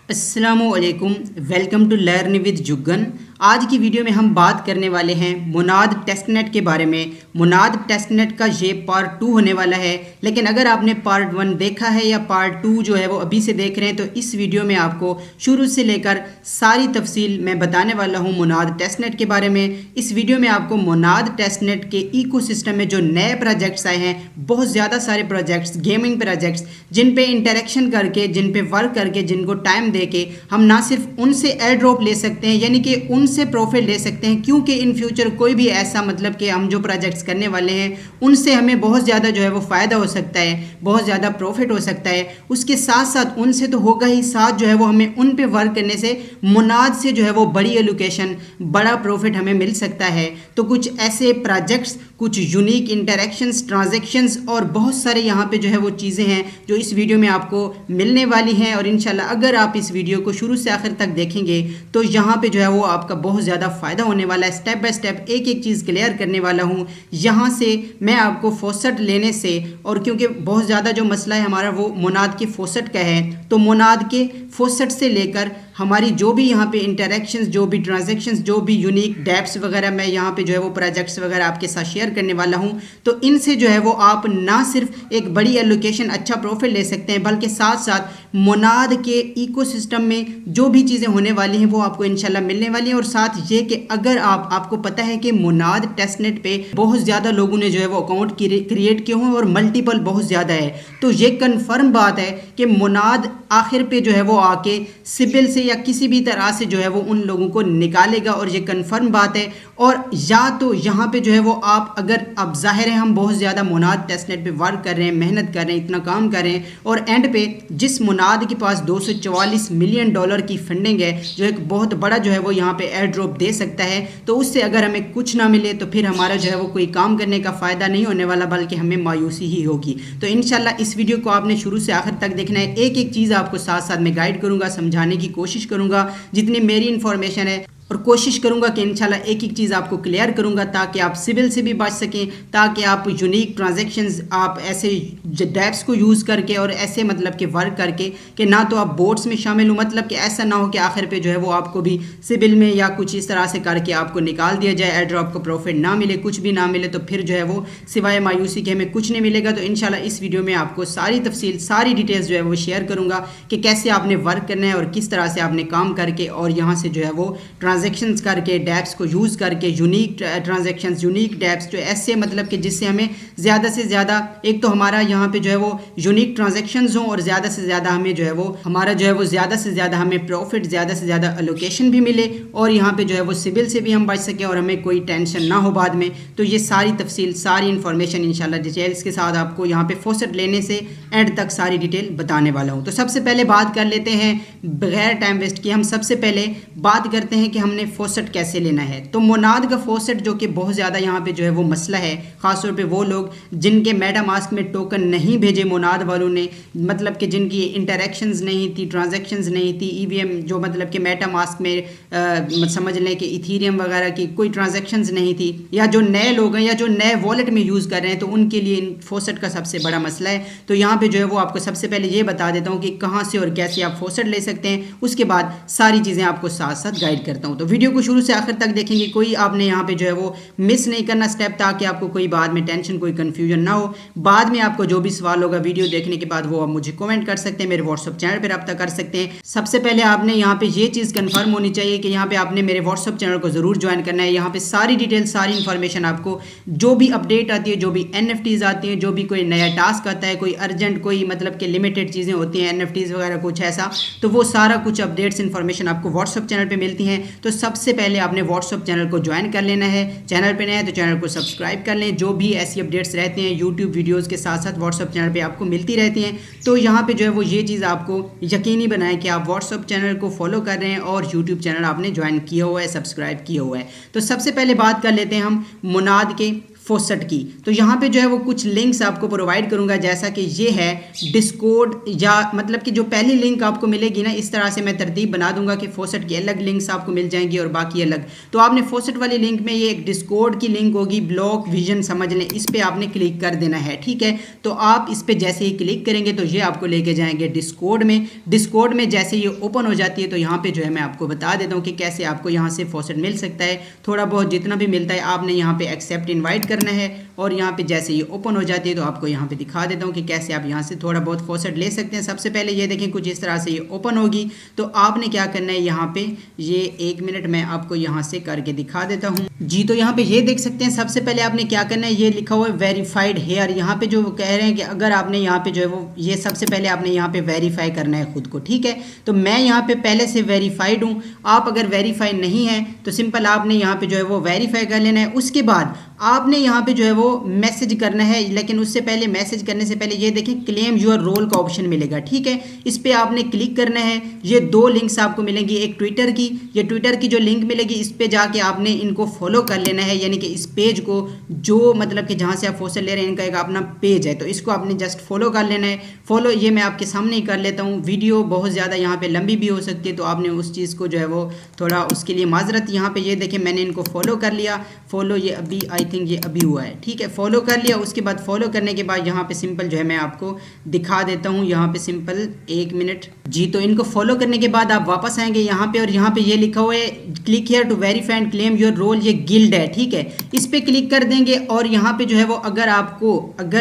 अस्सलामुअलैकुम, welcome to learn with Jugan. आज की वीडियो में हम बात करने वाले हैं मुनाद टेस्टनेट के बारे में। मुनाद टेस्टनेट का ये पार्ट 2 होने वाला है, लेकिन अगर आपने पार्ट 1 देखा है या पार्ट 2 जो है वो अभी से देख रहे हैं, तो इस वीडियो में आपको शुरू से लेकर सारी तफसील मैं बताने वाला हूँ मुनाद टेस्टनेट के बारे में। इस वीडियो में आपको मुनाद टेस्टनेट के इकोसिस्टम में जो नए प्रोजेक्ट्स आए हैं, बहुत ज़्यादा सारे प्रोजेक्ट्स, गेमिंग प्रोजेक्ट्स, जिन पे इंटरेक्शन करके, जिन पे वर्क करके, जिनको टाइम देके हम ना सिर्फ उनसे एयर ड्रॉप ले सकते हैं, यानी कि उनसे प्रॉफिट ले सकते हैं, क्योंकि इन फ्यूचर कोई भी ऐसा मतलब कि हम जो प्रोजेक्ट्स करने वाले हैं उनसे हमें बहुत ज़्यादा जो है वो फ़ायदा हो सकता है, बहुत ज़्यादा प्रॉफिट हो सकता है। उसके साथ साथ उनसे तो होगा ही, साथ जो है वो हमें उन पे वर्क करने से मुनाद से जो है वो बड़ी एलोकेशन, बड़ा प्रॉफिट हमें मिल सकता है। तो कुछ ऐसे प्रोजेक्ट्स, कुछ यूनिक इंटरेक्शंस, ट्रांजैक्शंस और बहुत सारे यहाँ पे जो है वो चीज़ें हैं जो इस वीडियो में आपको मिलने वाली हैं। और इंशाल्लाह अगर आप इस वीडियो को शुरू से आखिर तक देखेंगे तो यहाँ पे जो है वो आपका बहुत ज़्यादा फ़ायदा होने वाला है। स्टेप बाय स्टेप एक एक चीज़ क्लियर करने वाला हूँ। यहाँ से मैं आपको फोसेट लेने से, और क्योंकि बहुत ज़्यादा जो मसला है हमारा वो मुनाद के फोसेट का है, तो मुनाद के फोसेट से लेकर हमारी जो भी यहाँ पे इंटरेक्शंस, जो भी ट्रांजैक्शंस, जो भी यूनिक डैप्स वगैरह मैं यहाँ पे जो है वो प्रोजेक्ट्स वगैरह आपके साथ शेयर करने वाला हूँ। तो इनसे जो है वो आप ना सिर्फ एक बड़ी एलोकेशन, अच्छा प्रॉफिट ले सकते हैं, बल्कि साथ साथ मुनाद के इकोसिस्टम में जो भी चीज़ें होने वाली हैं वो आपको इंशाल्लाह मिलने वाली हैं। और साथ ये कि अगर आपको पता है कि मुनाद टेस्टनेट पे बहुत ज़्यादा लोगों ने जो है वो अकाउंट क्रिएट किए हुए और मल्टीपल बहुत ज़्यादा है, तो ये कन्फर्म बात है कि मुनाद आखिर पे जो है वो आके सिबिल से या किसी भी तरह से जो है वो उन लोगों को निकालेगा, और ये कंफर्म बात है। और या तो यहाँ पे जो है वो आप, अगर अब जाहिर है हम बहुत ज़्यादा मुनाद टेस्टनेट पे वर्क कर रहे हैं, मेहनत कर रहे हैं, इतना काम कर रहे हैं, और एंड पे जिस मुनाद के पास $244 मिलियन की फंडिंग है, जो एक बहुत बड़ा जो है वो यहाँ पे एयर ड्रॉप दे सकता है, तो उससे अगर हमें कुछ ना मिले तो फिर हमारा जो है वो कोई काम करने का फ़ायदा नहीं होने वाला, बल्कि हमें मायूसी ही होगी। तो इंशाल्लाह इस वीडियो को आपने शुरू से आखिर तक देखना है। एक एक चीज़ आपको साथ साथ में गाइड करूँगा, समझाने की कोशिश करूँगा जितनी मेरी इन्फॉर्मेशन है, और कोशिश करूंगा कि इंशाल्लाह एक एक चीज़ आपको क्लियर करूंगा, ताकि आप सिविल से भी बच सकें, ताकि आप यूनिक ट्रांजैक्शंस, आप ऐसे डैप्स को यूज़ करके और ऐसे मतलब कि वर्क करके कि ना तो आप बोट्स में शामिल हो, मतलब कि ऐसा ना हो कि आखिर पे जो है वो आपको भी सिविल में या कुछ इस तरह से करके आपको निकाल दिया जाए, एयर ड्रॉप को प्रॉफिट ना मिले, कुछ भी ना मिले, तो फिर जो है वो सिवाय मायूसी के हमें कुछ नहीं मिलेगा। तो इंशाल्लाह इस वीडियो में आपको सारी तफसील, सारी डिटेल्स जो है वो शेयर करूँगा कि कैसे आपने वर्क करना है और किस तरह से आपने काम करके और यहाँ से जो है वो ट्रांजैक्शंस करके, डैप्स को यूज़ करके, यूनिक ट्रांजैक्शंस, यूनिक डैप्स जो ऐसे मतलब कि जिससे हमें ज़्यादा से ज़्यादा, एक तो हमारा यहाँ पे जो है वो यूनिक ट्रांजैक्शंस हों और ज़्यादा से ज़्यादा हमें जो है वो हमारा जो है वो ज़्यादा से ज़्यादा हमें प्रॉफिट, ज़्यादा से ज़्यादा एलोकेशन भी मिले, और यहाँ पे जो है वो सिबिल से भी हम बच सकें और हमें कोई टेंशन ना हो बाद में। तो ये सारी तफसील, सारी इन्फॉर्मेशन इंशाल्लाह डिटेल्स के साथ आपको यहाँ पे फोसेट लेने से एंड तक सारी डिटेल बताने वाला हूँ। तो सबसे पहले बात कर लेते हैं बगैर टाइम वेस्ट किए, हम सबसे पहले बात करते हैं कि हमने फोसेट कैसे लेना है। तो मुनाद का फोसेट जो कि बहुत ज़्यादा यहाँ पे जो है वो मसला है, ख़ासतौर पे वो लोग जिनके मेटामास्क में टोकन नहीं भेजे मुनाद वालों ने, मतलब कि जिनकी इंटरेक्शंस नहीं थी, ट्रांजैक्शंस नहीं थी, ईवीएम जो मतलब कि मेटामास्क में समझ लें कि इथीरियम वगैरह की कोई ट्रांजैक्शंस नहीं थी, या जो नए लोग हैं या जो नए वॉलेट में यूज़ कर रहे हैं, तो उनके लिए फोसेट का सबसे बड़ा मसला है। तो यहाँ पर जो है वो आपको सबसे पहले ये बता देता हूँ कि कहाँ से और कैसे आप फोसेट ले सकते हैं, उसके बाद सारी चीज़ें आपको साथ साथ गाइड करता हूँ। तो वीडियो को शुरू से आखिर तक देखेंगे, कोई आपने यहाँ पे जो है वो मिस नहीं करना स्टेप, ताकि आपको कोई बाद में टेंशन, कोई कंफ्यूजन ना हो। बाद में आपको जो भी सवाल होगा वीडियो देखने के बाद वो आप मुझे कमेंट कर सकते हैं, मेरे व्हाट्सअप चैनल पर रब्ता कर सकते हैं। सबसे पहले आपने यहाँ पे ये चीज़ कंफर्म होनी चाहिए कि यहाँ पे आपने मेरे व्हाट्सअप चैनल को ज़रूर ज्वाइन करना है। यहाँ पे सारी डिटेल, सारी इन्फॉर्मेशन आपको, जो भी अपडेट आती है, जो भी NFTs आती हैं, जो भी कोई नया टास्क आता है, कोई अर्जेंट, कोई मतलब कि लिमिटेड चीज़ें होती हैं, NFTs वगैरह कुछ ऐसा, तो वो सारा कुछ अपडेट्स इन्फॉर्मेशन आपको व्हाट्सअप चैनल पर मिलती हैं। तो सबसे पहले आपने व्हाट्सअप चैनल को ज्वाइन कर लेना है। चैनल पे नए हैं तो चैनल को सब्सक्राइब कर लें। जो भी ऐसी अपडेट्स रहती हैं यूट्यूब वीडियोस के साथ साथ व्हाट्सअप चैनल पे आपको मिलती रहती हैं। तो यहाँ पे जो है वो ये चीज़ आपको यकीनी बनाए कि आप व्हाट्सअप चैनल को फॉलो कर रहे हैं और यूट्यूब चैनल आपने ज्वाइन किया हुआ है, सब्सक्राइब किया हुआ है। तो सबसे पहले बात कर लेते हैं हम मुनाद के फोसेट की। तो यहाँ पे जो है वो कुछ लिंक्स आपको प्रोवाइड करूँगा, जैसा कि ये है डिस्कॉर्ड, या मतलब कि जो पहली लिंक आपको मिलेगी ना, इस तरह से मैं तरतीब बना दूंगा कि फोसेट की अलग लिंक्स आपको मिल जाएंगी और बाकी अलग। तो आपने फोसेट वाली लिंक में ये एक डिस्कॉर्ड की लिंक होगी, ब्लॉक विजन समझ लें, इस पर आपने क्लिक कर देना है, ठीक है। तो आप इस पर जैसे ही क्लिक करेंगे तो ये आपको लेके जाएंगे डिस्कॉर्ड में। डिस्कॉर्ड में जैसे ये ओपन हो जाती है तो यहाँ पे जो है मैं आपको बता देता हूँ कि कैसे आपको यहाँ से फोसेट मिल सकता है। थोड़ा बहुत जितना भी मिलता है आपने यहाँ पे एक्सेप्ट इनवाइट करना है, और यहाँ पे जैसे ये ओपन हो जाती है तो आपको यहाँ पे दिखा देता हूँ कि कैसे आप यहाँ से थोड़ा बहुत फोसेट ले सकते हैं। सबसे पहले ये देखें कुछ इस तरह से ये ओपन होगी, तो आपने क्या करना है यहाँ पे, ये 1 मिनट मैं आपको यहाँ से करके दिखा देता हूँ जी। तो यहाँ पे ये देख सकते हैं, सबसे पहले आपने क्या करना है, ये लिखा हुआ है वेरीफाइड हेयर। यहाँ पे जो कह रहे हैं कि अगर आपने यहाँ पे जो है वो ये सबसे पहले आपने यहाँ पे वेरीफाई करना है खुद को, ठीक है। तो मैं यहाँ पे पहले से वेरीफाइड हूँ। आप अगर वेरीफाई नहीं है तो सिंपल आपने यहाँ पे जो है वो वेरीफाई कर लेना है। उसके बाद आपने यहाँ पे जो है वो मैसेज करना है, लेकिन उससे पहले मैसेज करने से पहले ये देखें क्लेम योर रोल का ऑप्शन मिलेगा, ठीक है। इस पर आपने क्लिक करना है। ये 2 लिंक्स आपको मिलेंगी, एक ट्विटर की, ये ट्विटर की जो लिंक मिलेगी इस पर जाके आपने इनको फॉलो कर लेना है, यानी कि इस पेज को, जो मतलब कि जहाँ से आप फोसेट ले रहे हैं इनका एक अपना पेज है, तो इसको आपने जस्ट फॉलो कर लेना है। फॉलो ये मैं आपके सामने ही कर लेता हूँ, वीडियो बहुत ज़्यादा यहाँ पे लंबी भी हो सकती है, तो आपने उस चीज़ को जो है वो थोड़ा उसके लिए माजरत। यहाँ पे ये देखें मैंने इनको फॉलो कर लिया, फॉलो ये अभी आई थिंक ये अभी हुआ है, ठीक है, फॉलो कर लिया। उसके बाद फॉलो करने के बाद यहाँ पे सिंपल जो है मैं आपको दिखा देता हूँ, यहाँ पे सिंपल 1 मिनट जी। तो इनको फॉलो करने के बाद आप वापस आएंगे यहाँ पे, और यहाँ पे ये लिखा हुआ है click here to verify and claim your role, ये गिल्ड है, ठीक है। इस पे क्लिक कर देंगे, और यहाँ पे जो है वो अगर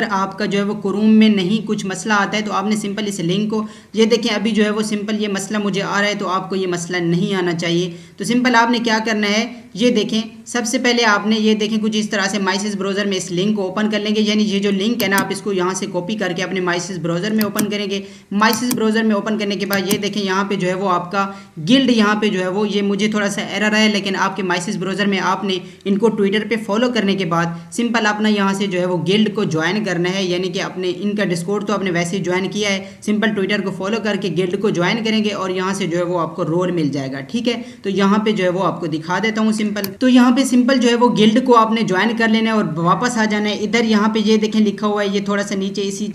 आपका जो है वो क्रोम में नहीं कुछ मसला आता है तो आपने सिंपल इस लिंक को, ये देखें अभी जो है वो सिंपल ये मसला मुझे आ रहा है, तो आपको ये मसला नहीं आना चाहिए। तो सिंपल आपने क्या करना है, ये देखें सबसे पहले आपने ये देखें कुछ इस तरह से माइसिस ब्राउज़र में इस लिंक को ओपन कर लेंगे, यानी ये जो लिंक है ना आप इसको यहाँ से कॉपी करके अपने माइसिस ब्राउज़र में ओपन करेंगे। माइसिस ब्राउज़र में ओपन करने के बाद ये देखें यहाँ पे जो है वो आपका गिल्ड, यहाँ पे जो है वो ये मुझे थोड़ा सा एरर है, लेकिन आपके माइसिस ब्राउज़र में आपने इनको ट्विटर पे फॉलो करने के बाद सिंपल अपना यहाँ से जो है वो गिल्ड को ज्वाइन करना है, यानी कि अपने इनका डिस्कॉर्ड तो आपने वैसे ही ज्वाइन किया है, सिंपल ट्विटर को फॉलो करके गिल्ड को ज्वाइन करेंगे और यहाँ से जो है वो आपको रोल मिल जाएगा, ठीक है। तो यहाँ पे जो है वो आपको दिखा देता हूँ सिंपल। तो यहाँ पे सिंपल जो है वो गिल्ड को आपने ज्वाइन कर लेना है और वापस आ जाना है इधर। यहाँ पे ये देखें लिखा हुआ है, ये थोड़ा सा नीचे इसी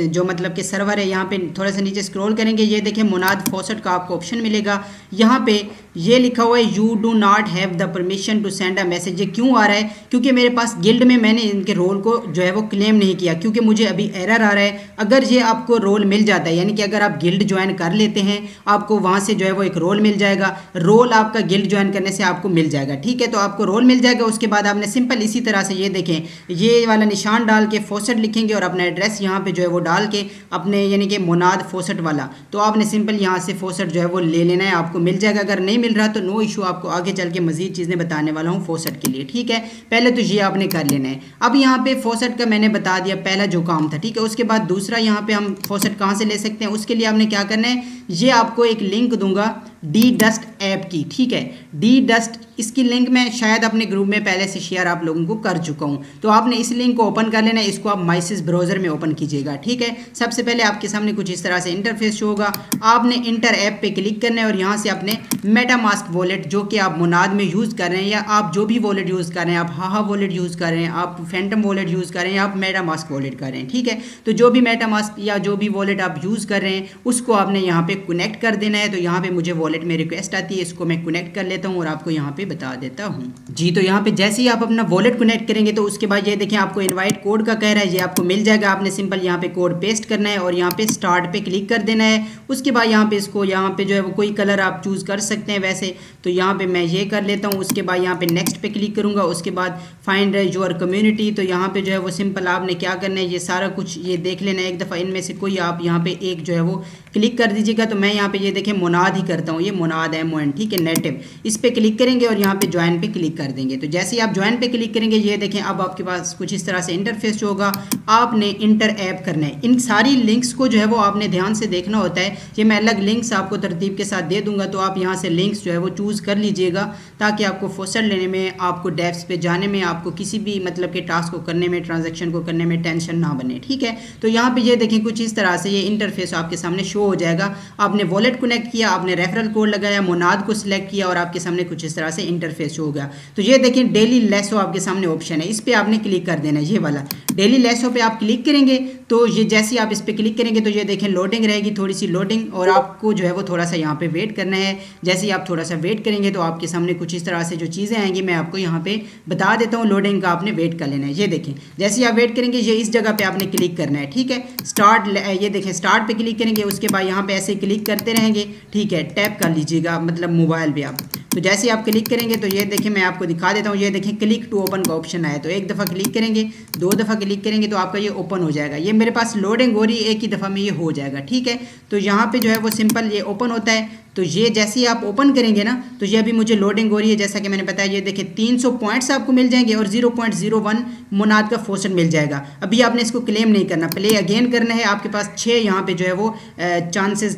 जो मतलब कि सर्वर है, यहाँ पे थोड़ा सा नीचे स्क्रॉल करेंगे, ये देखें मुनाद फोसेट का आपको ऑप्शन मिलेगा। यहाँ पे ये लिखा हुआ है you do not have the permission to send a message. ये क्यों आ रहा है, क्योंकि मेरे पास गिल्ड में मैंने इनके रोल को जो है वो क्लेम नहीं किया, क्योंकि मुझे अभी एरर आ रहा है। अगर ये आपको रोल मिल जाता है, यानी कि अगर आप गिल्ड ज्वाइन कर लेते हैं, आपको वहाँ से जो है वो एक रोल मिल जाएगा, रोल आपका गिल्ड ज्वाइन करने से आपको मिल जाएगा, ठीक है। तो आपको रोल मिल जाएगा। उसके बाद आपने सिंपल इसी तरह से ये देखें ये वाला निशान डाल के फोसेट लिखेंगे और अपना एड्रेस यहाँ पे जो है वो डाल के अपने यानी कि मुनाद फोसेट वाला, तो आपने सिंपल यहाँ से फोसेट जो है वो ले लेना है, आपको मिल जाएगा। अगर नहीं मिल रहा तो नो इशू, आपको आगे चल के मजीद चीज़ें बताने वाला हूँ फोसेट के लिए, ठीक है। पहले तो ये आपने कर लेना है। अब यहाँ पे फोसेट का मैंने बता दिया पहला जो काम था, ठीक है। उसके बाद दूसरा यहाँ पे हम फोसेट कहाँ से ले सकते हैं, उसके लिए आपने क्या करना है, ये आपको एक लिंक दूंगा डी डस्ट ऐप की, ठीक है। डी डस्ट इसकी लिंक मैं शायद अपने ग्रुप में पहले से शेयर आप लोगों को कर चुका हूँ। तो आपने इस लिंक को ओपन कर लेना है, इसको आप माइसिस ब्राउज़र में ओपन कीजिएगा, ठीक है। सबसे पहले आपके सामने कुछ इस तरह से इंटरफेस शो होगा, आपने इंटर ऐप पे क्लिक करना है और यहाँ से अपने मेटामास्क वॉलेट जो कि आप मुनाद में यूज़ कर रहे हैं, या आप जो भी वॉलेट यूज़ कर रहे हैं, आप हाहा वॉलेट यूज़ कर रहे हैं, आप फैंटम वॉलेट यूज़ कर रहे हैं, आप मेटामास्क वॉलेट कर रहे हैं, ठीक है। तो जो भी मेटामास्क या जो भी वॉलेट आप यूज़ कर रहे हैं उसको आपने यहाँ पे कनेक्ट कर देना है। तो यहाँ पे मुझे वॉलेट में रिक्वेस्ट आती है, इसको मैं कनेक्ट कर लेता हूँ और आपको यहाँ पे बता देता हूँ जी। तो यहाँ पे जैसे ही आप अपना वॉलेट कनेक्ट करेंगे तो उसके बाद ये देखें आपको इनवाइट कोड का कह रहा है, ये आपको मिल जाएगा। आपने सिंपल यहाँ पे कोड पेस्ट करना है और यहाँ पे स्टार्ट पे क्लिक कर देना है। उसके बाद यहाँ पे इसको यहाँ पे जो है वो कोई कलर आप चूज़ कर सकते हैं वैसे, तो यहाँ पे मैं ये कर लेता हूँ। उसके बाद यहाँ पे नेक्स्ट पे क्लिक करूँगा। उसके बाद फाइंड योर कम्युनिटी, तो यहाँ पे जो है वो सिंपल आपने क्या करना है, ये सारा कुछ ये देख लेना है एक दफ़ा, इनमें से कोई आप यहाँ पे एक जो है वो क्लिक कर दीजिएगा। तो मैं यहाँ पे ये देखें मुनाद ही करता हूँ, ये मुनाद MON, ठीक है, नेटिव। इस पर क्लिक करेंगे और यहाँ पे ज्वाइन पे क्लिक कर देंगे। तो जैसे ही आप ज्वाइन पे क्लिक करेंगे ये देखें अब आपके पास कुछ इस तरह से इंटरफेस होगा। आपने इंटर ऐप करना है। इन सारी लिंक्स को जो है वो आपने ध्यान से देखना होता है। ये मैं अलग लिंक्स आपको तरतीब के साथ दे दूंगा, तो आप यहाँ से लिंक्स जो है वो चूज़ कर लीजिएगा ताकि आपको फोसेट लेने में, आपको डेप्स पे जाने में, आपको किसी भी मतलब के टास्क को करने में, ट्रांजेक्शन को करने में टेंशन ना बने, ठीक है। तो यहाँ पे ये देखें कुछ इस तरह से ये इंटरफेस आपके सामने शो शो हो जाएगा। आपने वॉलेट कनेक्ट किया, आपने रेफरल कोड लगाया, मोनाद को सिलेक्ट किया और आपके सामने कुछ इस तरह से इंटरफेस शो हो गया। तो ये देखें डेली लेसो आपके सामने ऑप्शन है, इस पर आपने क्लिक कर देना है। ये वाला डेली लेसो पे आप क्लिक करेंगे तो ये जैसे आप इस पर क्लिक करेंगे तो ये देखें लोडिंग रहेगी, थोड़ी सी लोडिंग, और आपको जो है वो थोड़ा सा यहाँ पे वेट करना है। जैसे ही आप थोड़ा सा वेट करेंगे तो आपके सामने कुछ इस तरह से जो चीज़ें आएंगी मैं आपको यहाँ पे बता देता हूँ। लोडिंग का आपने वेट कर लेना है। ये देखें जैसे ही आप वेट करेंगे ये इस जगह पे आपने क्लिक करना है, ठीक है। स्टार्ट, ये देखें स्टार्ट पे क्लिक करेंगे, उसके बाद यहाँ पे ऐसे क्लिक करते रहेंगे, ठीक है। टैप कर लीजिएगा मतलब मोबाइल पे आप। तो जैसे ही आप क्लिक करेंगे तो ये देखें मैं आपको दिखा देता हूँ। ये देखें क्लिक टू ओपन का ऑप्शन आया, तो एक दफ़ा क्लिक करेंगे, दो दफ़ा क्लिक करेंगे तो आपका ये ओपन हो जाएगा। ये मेरे पास लोडिंग हो रही है, एक ही दफ़ा में ये हो जाएगा, ठीक है। तो यहाँ पे जो है वो सिंपल ये ओपन होता है। तो ये जैसे ही आप ओपन करेंगे ना तो ये अभी मुझे लोडिंग हो रही है, जैसा कि मैंने बताया। ये देखिए 300 पॉइंट्स आपको मिल जाएंगे और 0.01 मोनाद का फोसेट मिल जाएगा। अभी आपने इसको क्लेम नहीं करना, प्ले अगेन करना है। आपके पास 6 यहाँ पे जो है वो चांसेस,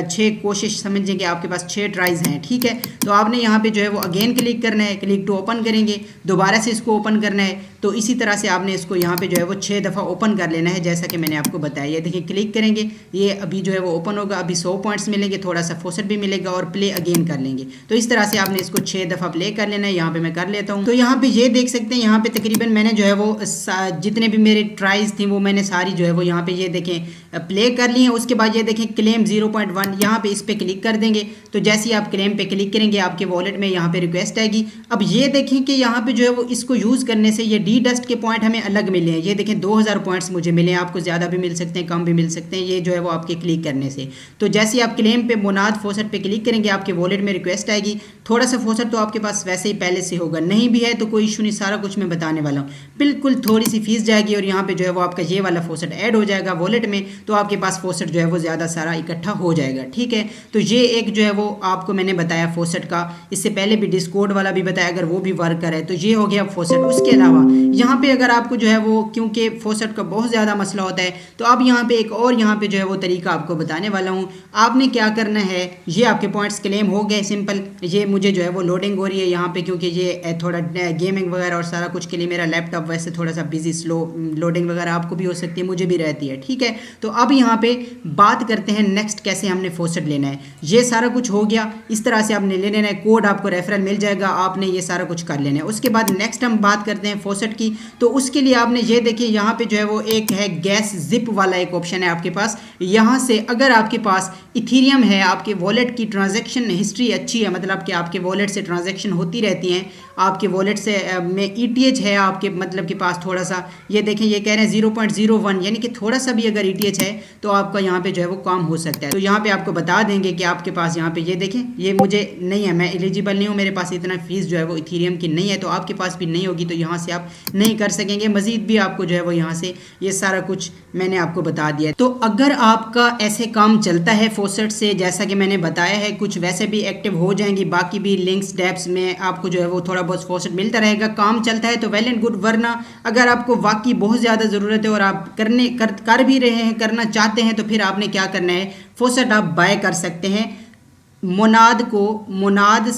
6 कोशिश समझें कि आपके पास 6 ट्राइज हैं, ठीक है। तो आपने यहाँ पे जो है वो अगेन क्लिक करना है, क्लिक टू ओपन करेंगे, दोबारा से इसको ओपन करना है। तो इसी तरह से आपने इसको यहाँ पे जो है वो 6 दफ़ा ओपन कर लेना है, जैसा कि मैंने आपको बताया। ये देखिए क्लिक करेंगे, ये अभी जो है वो ओपन होगा। अभी 100 पॉइंट्स मिलेंगे, थोड़ा सा फोसेट भी मिलेगा और प्ले अगेन कर लेंगे। तो इस तरह से आपने इसको 6 दफ़ा प्ले कर लेना है। यहाँ पे मैं कर लेता हूँ। तो यहाँ पे ये देख सकते हैं, यहाँ पे तकरीबन मैंने जो है वो जितने भी मेरे ट्राइज थी वो मैंने सारी जो है वो यहाँ पे ये देखें प्ले कर ली है। उसके बाद ये देखें क्लेम 0.1, यहाँ पे इस पर क्लिक कर देंगे। तो जैसे ही आप क्लेम पे क्लिक करेंगे आपके वॉलेट में यहाँ पे रिक्वेस्ट आएगी। अब ये देखें कि यहाँ पे जो है वो इसको यूज़ करने से ये डी डस्ट के पॉइंट हमें अलग मिले हैं। ये देखें 2000 पॉइंट्स मुझे मिले हैं, आपको ज़्यादा भी मिल सकते हैं, कम भी मिल सकते हैं, ये जो है वो आपके क्लिक करने से। तो जैसे ही आप क्लेम पे मोनाद फोसेट पे क्लिक करेंगे आपके वॉलेट में रिक्वेस्ट आएगी। थोड़ा सा फोसेट तो आपके पास वैसे ही पहले से होगा, नहीं भी है तो कोई इशू नहीं, सारा कुछ मैं बताने वाला हूँ। बिल्कुल थोड़ी सी फीस जाएगी और यहाँ पे जो है वो आपका ये वाला फोसेट ऐड हो जाएगा वॉलेट में, तो आपके पास फोसेट जो है वो ज़्यादा सारा इकट्ठा हो जाएगा, ठीक है। तो ये एक जो है वो आपको मैंने बताया फोसेट का। इससे पहले भी डिस्कॉर्ड वाला भी बताया, अगर वो भी वर्क करे तो ये हो गया फोसेट। उसके अलावा यहाँ पे अगर आपको जो है वो, क्योंकि फोसेट का बहुत ज़्यादा मसला होता है, तो अब यहाँ पे एक और यहाँ पे जो है वो तरीका आपको बताने वाला हूँ। आपने क्या करना है, ये आपके पॉइंट्स क्लेम हो गए सिंपल। ये मुझे जो है वो लोडिंग हो रही है यहाँ पे, क्योंकि ये थोड़ा गेमिंग वगैरह और सारा कुछ के लिए मेरा लैपटॉप वैसे थोड़ा सा बिजी, स्लो लोडिंग वगैरह आपको भी हो सकती है, मुझे भी रहती है, ठीक है। तो अब यहाँ पे बात करते हैं नेक्स्ट कैसे हमने फोसेट लेना है। ये सारा कुछ हो गया, इस तरह से आपने ले लेना है, कोड आपको रेफरल मिल जाएगा, आपने ये सारा कुछ कर लेना है। उसके बाद नेक्स्ट हम बात करते हैं फोसेट की। तो उसके लिए आपने ये देखिए यहाँ पे जो है वो एक है गैस जिप वाला एक ऑप्शन है आपके पास। यहाँ से अगर आपके पास इथीरियम है, आपके वॉलेट की ट्रांजैक्शन हिस्ट्री अच्छी है, मतलब कि आपके वॉलेट से ट्रांजैक्शन होती रहती हैं, आपके वॉलेट से में ETH है आपके मतलब के पास थोड़ा सा, ये देखें ये कह रहे हैं 0.01, यानी कि थोड़ा सा भी अगर ETH है तो आपका यहाँ पे जो है वो काम हो सकता है। तो यहाँ पे आपको बता देंगे कि आपके पास यहाँ पे ये देखें, ये मुझे नहीं है, मैं एलिजिबल नहीं हूँ, मेरे पास इतना फीस जो है वो इथीरियम की नहीं है, तो आपके पास भी नहीं होगी, तो यहाँ से आप नहीं कर सकेंगे। मजीद भी आपको जो है वो यहाँ से ये सारा कुछ मैंने आपको बता दिया। तो अगर आपका ऐसे काम चलता है फोसेट से, जैसा कि मैंने बताया है, कुछ वैसे भी एक्टिव हो जाएंगी, बाकी भी लिंक्स डैप्स में आपको जो है वो थोड़ा बहुत फोसेट मिलता रहेगा, काम चलता है तो वेल एंड गुड। वरना अगर आपको वाकई बहुत ज़्यादा ज़रूरत है और आप कर भी रहे हैं, करना चाहते हैं, तो फिर आपने क्या करना है, फोसेट आप बाय कर सकते हैं। मोनाद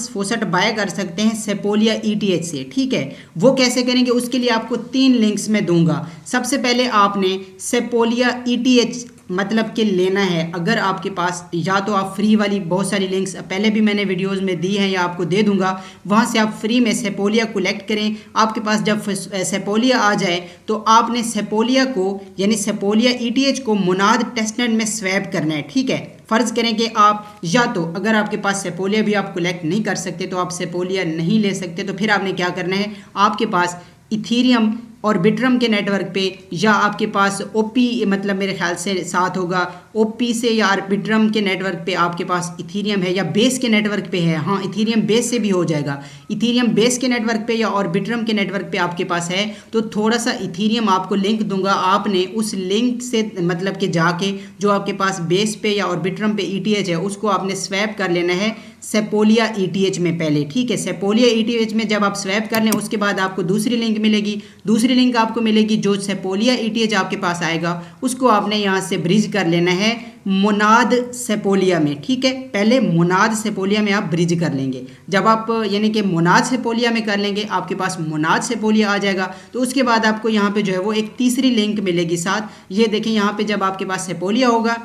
फोसेट बाय कर सकते हैं सेपोलिया ETH से, ठीक है। वो कैसे करेंगे, उसके लिए आपको 3 लिंक्स में दूंगा। सबसे पहले आपने सेपोलिया ETH मतलब कि लेना है। अगर आपके पास, या तो आप फ्री वाली बहुत सारी लिंक्स पहले भी मैंने वीडियोस में दी हैं या आपको दे दूंगा, वहाँ से आप फ्री में सेपोलिया कलेक्ट करें। आपके पास जब सेपोलिया आ जाए तो आपने सेपोलिया को यानी सेपोलिया ETH को मोनाद टेस्टनेट में स्वैप करना है, ठीक है। फ़र्ज़ करें कि आप, या तो अगर आपके पास सेपोलिया भी आप कलेक्ट नहीं कर सकते, तो आप सेपोलिया नहीं ले सकते, तो फिर आपने क्या करना है, आपके पास इथीरियम और बिट्रम के नेटवर्क पे, या आपके पास OP मतलब मेरे ख्याल से साथ होगा, OP से या आर्बिट्रम के नेटवर्क पे आपके पास इथीरियम है, या बेस के नेटवर्क पे है, हाँ इथीरियम बेस से भी हो जाएगा। इथीरियम बेस के नेटवर्क पे या आर्बिट्रम के नेटवर्क पे आपके पास है, तो थोड़ा सा इथीरियम आपको लिंक दूंगा, आपने उस लिंक से मतलब कि जाके जो आपके पास बेस पे या आर्बिट्रम पे ETH है उसको आपने स्वैप कर लेना है सेपोलिया ETH में पहले, ठीक है। सेपोलिया ETH में जब आप स्वैप कर लें उसके बाद आपको दूसरी लिंक मिलेगी, दूसरी लिंक आपको मिलेगी जो सेपोलिया ETH आपके पास आएगा, उसको आपने यहाँ से ब्रिज कर लेना है मोनाद सेपोलिया में, ठीक है। पहले मोनाद सेपोलिया में आप ब्रिज कर लेंगे। जब आप यानी कि मोनाद सेपोलिया में कर लेंगे, आपके पास मोनाद सेपोलिया आ जाएगा, तो उसके बाद आपको यहाँ पे जो है वो एक तीसरी लिंक मिलेगी साथ। ये देखें यहाँ पे जब आपके पास सेपोलिया होगा